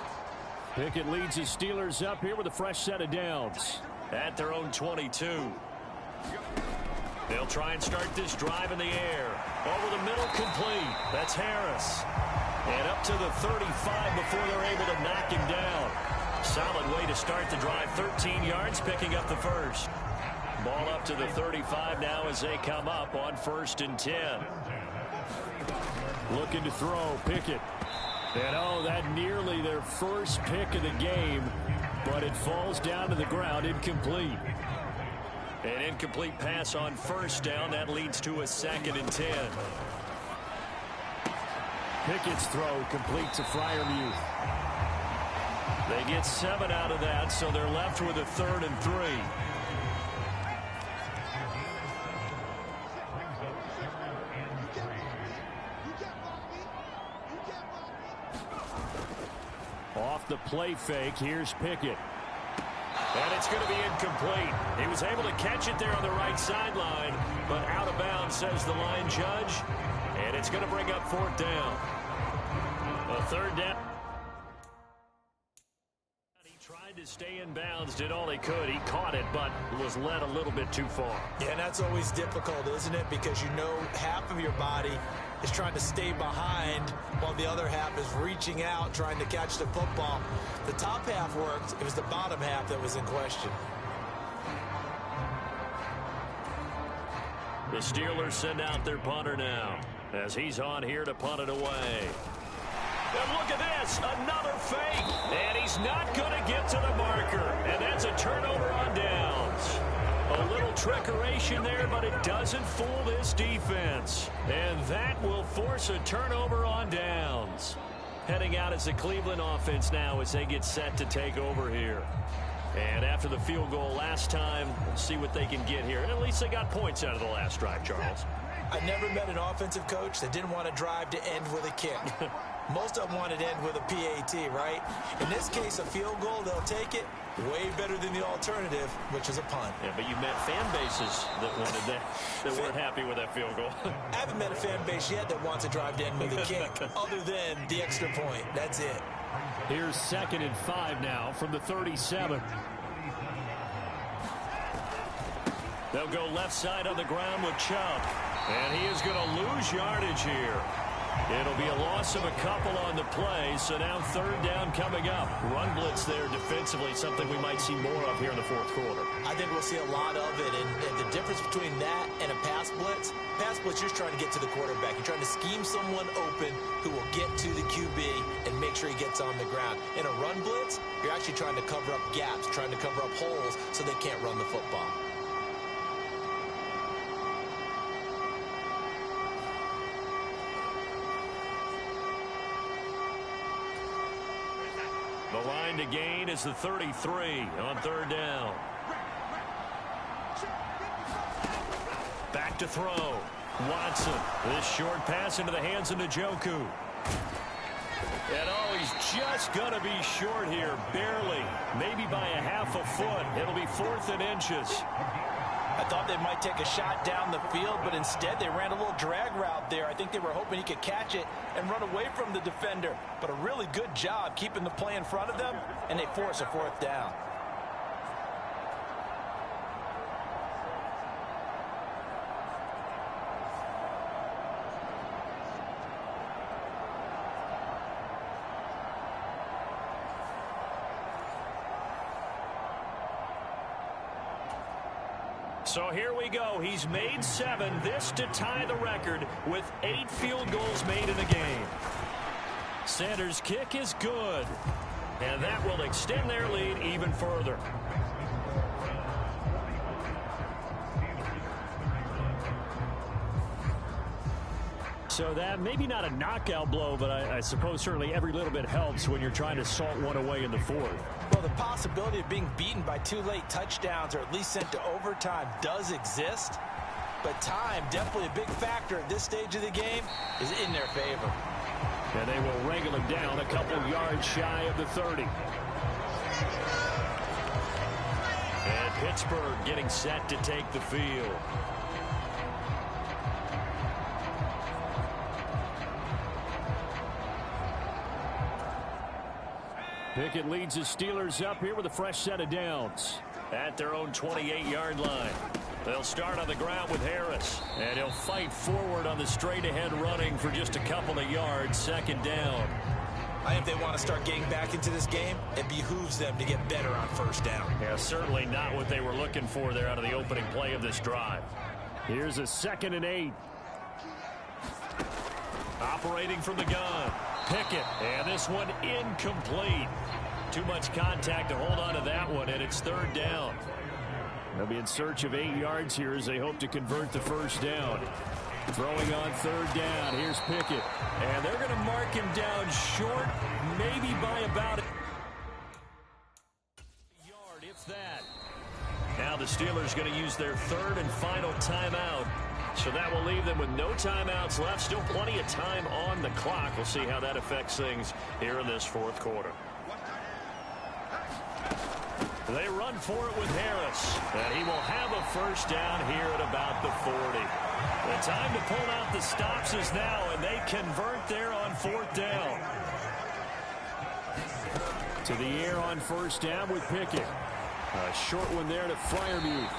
Pickett leads the Steelers up here with a fresh set of downs. At their own 22. They'll try and start this drive in the air. Over the middle, complete. That's Harris. And up to the 35 before they're able to knock him down. Solid way to start the drive. 13 yards, picking up the first. Ball up to the 35 now as they come up on 1st and 10. Looking to throw, Pickett. And oh, that nearly their first pick of the game, but it falls down to the ground, incomplete. An incomplete pass on 1st down. That leads to a 2nd and 10. Pickett's throw complete to Freiermuth. They get 7 out of that, so they're left with a 3rd and 3. Off the play fake, here's Pickett. And it's going to be incomplete. He was able to catch it there on the right sideline, but out of bounds, says the line judge. And it's going to bring up 4th down. A 3rd down. He tried to stay in bounds, did all he could. He caught it, but was led a little bit too far. Yeah, and that's always difficult, isn't it? Because you know half of your body is trying to stay behind while the other half is reaching out, trying to catch the football. The top half worked. It was the bottom half that was in question. The Steelers send out their punter now as he's on here to punt it away. And look at this, another fake. And he's not going to get to the marker. And that's a turnover on downs. A little trickeration there, but it doesn't fool this defense. And that will force a turnover on downs. Heading out as the Cleveland offense now as they get set to take over here. And after the field goal last time, we'll see what they can get here. And at least they got points out of the last drive, Charles. I never met an offensive coach that didn't want to drive to end with a kick. Most of them wanted to end with a PAT, right? In this case, a field goal, they'll take it. Way better than the alternative, which is a punt. Yeah, but you met fan bases that wanted that weren't happy with that field goal. I haven't met a fan base yet that wants to drive to end with a kick, other than the extra point. That's it. Here's 2nd and 5 now from the 37. They'll go left side on the ground with Chubb. And he is going to lose yardage here. It'll be a loss of a couple on the play, so now 3rd down coming up. Run blitz there defensively, something we might see more of here in the 4th quarter. I think we'll see a lot of it, and the difference between that and a pass blitz, you're just trying to get to the quarterback. You're trying to scheme someone open who will get to the QB and make sure he gets on the ground. In a run blitz, you're actually trying to cover up gaps, trying to cover up holes so they can't run the football. The line to gain is the 33 on 3rd down. Back to throw. Watson. This short pass into the hands of Njoku. And oh, he's just going to be short here. Barely. Maybe by a half a foot. It'll be 4th and inches. I thought they might take a shot down the field, but instead they ran a little drag route there. I think they were hoping he could catch it and run away from the defender. But a really good job keeping the play in front of them, and they force a 4th down. So here we go. He's made 7. This to tie the record with 8 field goals made in a game. Sanders' kick is good. And that will extend their lead even further. So that maybe not a knockout blow, but I suppose certainly every little bit helps when you're trying to salt one away in the 4th. Well, the possibility of being beaten by 2 late touchdowns or at least sent to overtime does exist. But time, definitely a big factor at this stage of the game, is in their favor. And they will wrangle him down a couple yards shy of the 30. And Pittsburgh getting set to take the field. Pickett leads the Steelers up here with a fresh set of downs. At their own 28-yard line. They'll start on the ground with Harris. And he'll fight forward on the straight-ahead running for just a couple of yards. 2nd down. I think they want to start getting back into this game. It behooves them to get better on 1st down. Yeah, certainly not what they were looking for there out of the opening play of this drive. Here's a 2nd and 8. Operating from the gun. Pickett. And this one incomplete. Too much contact to hold on to that one, and it's 3rd down. They'll be in search of 8 yards here as they hope to convert the 1st down. Throwing on 3rd down. Here's Pickett. And they're going to mark him down short, maybe by about a yard, if that. Now the Steelers going to use their 3rd and final timeout. So that will leave them with no timeouts left. Still plenty of time on the clock. We'll see how that affects things here in this 4th quarter. They run for it with Harris, and he will have a first down here at about the 40. The time to pull out the stops is now, and they convert there on 4th down. To the air on first down with Pickett. A short one there to Freiermuth.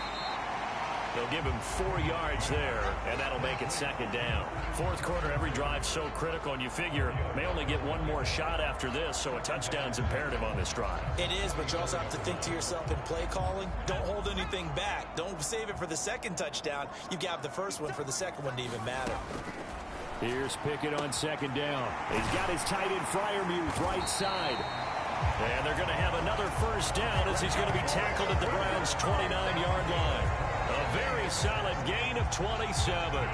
They'll give him 4 yards there, and that'll make it 2nd down. 4th quarter, every drive so critical, and you figure may only get one more shot after this, so a touchdown's imperative on this drive. It is, but you also have to think to yourself in play calling, don't hold anything back. Don't save it for the 2nd touchdown. You got the first one for the 2nd one to even matter. Here's Pickett on 2nd down. He's got his tight end Freiermuth right side. And they're going to have another first down as he's going to be tackled at the Browns' 29-yard line. A very solid gain of 27.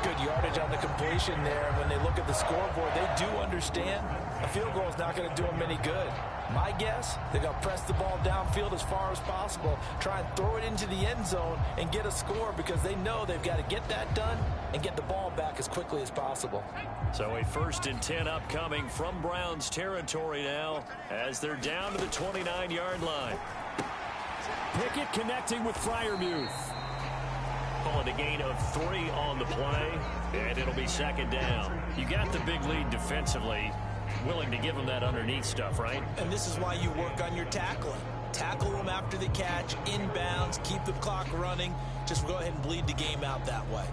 Good yardage on the completion there. When they look at the scoreboard, they do understand a field goal is not going to do them any good. My guess, they're going to press the ball downfield as far as possible, try and throw it into the end zone and get a score because they know they've got to get that done and get the ball back as quickly as possible. So a 1st and 10 upcoming from Browns territory now as they're down to the 29-yard line. Pickett connecting with Freiermuth. Calling a gain of 3 on the play, and it'll be 2nd down. You got the big lead defensively. Willing to give them that underneath stuff, right? And this is why you work on your tackling. Tackle them after the catch, inbounds, keep the clock running. Just go ahead and bleed the game out that way.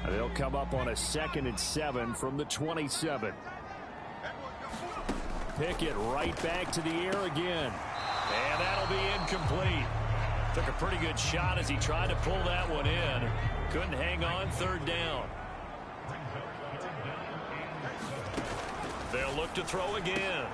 They'll come up on a 2nd and 7 from the 27. Pickett right back to the air again. And that'll be incomplete. Took a pretty good shot as he tried to pull that one in. Couldn't hang on 3rd down. They'll look to throw again.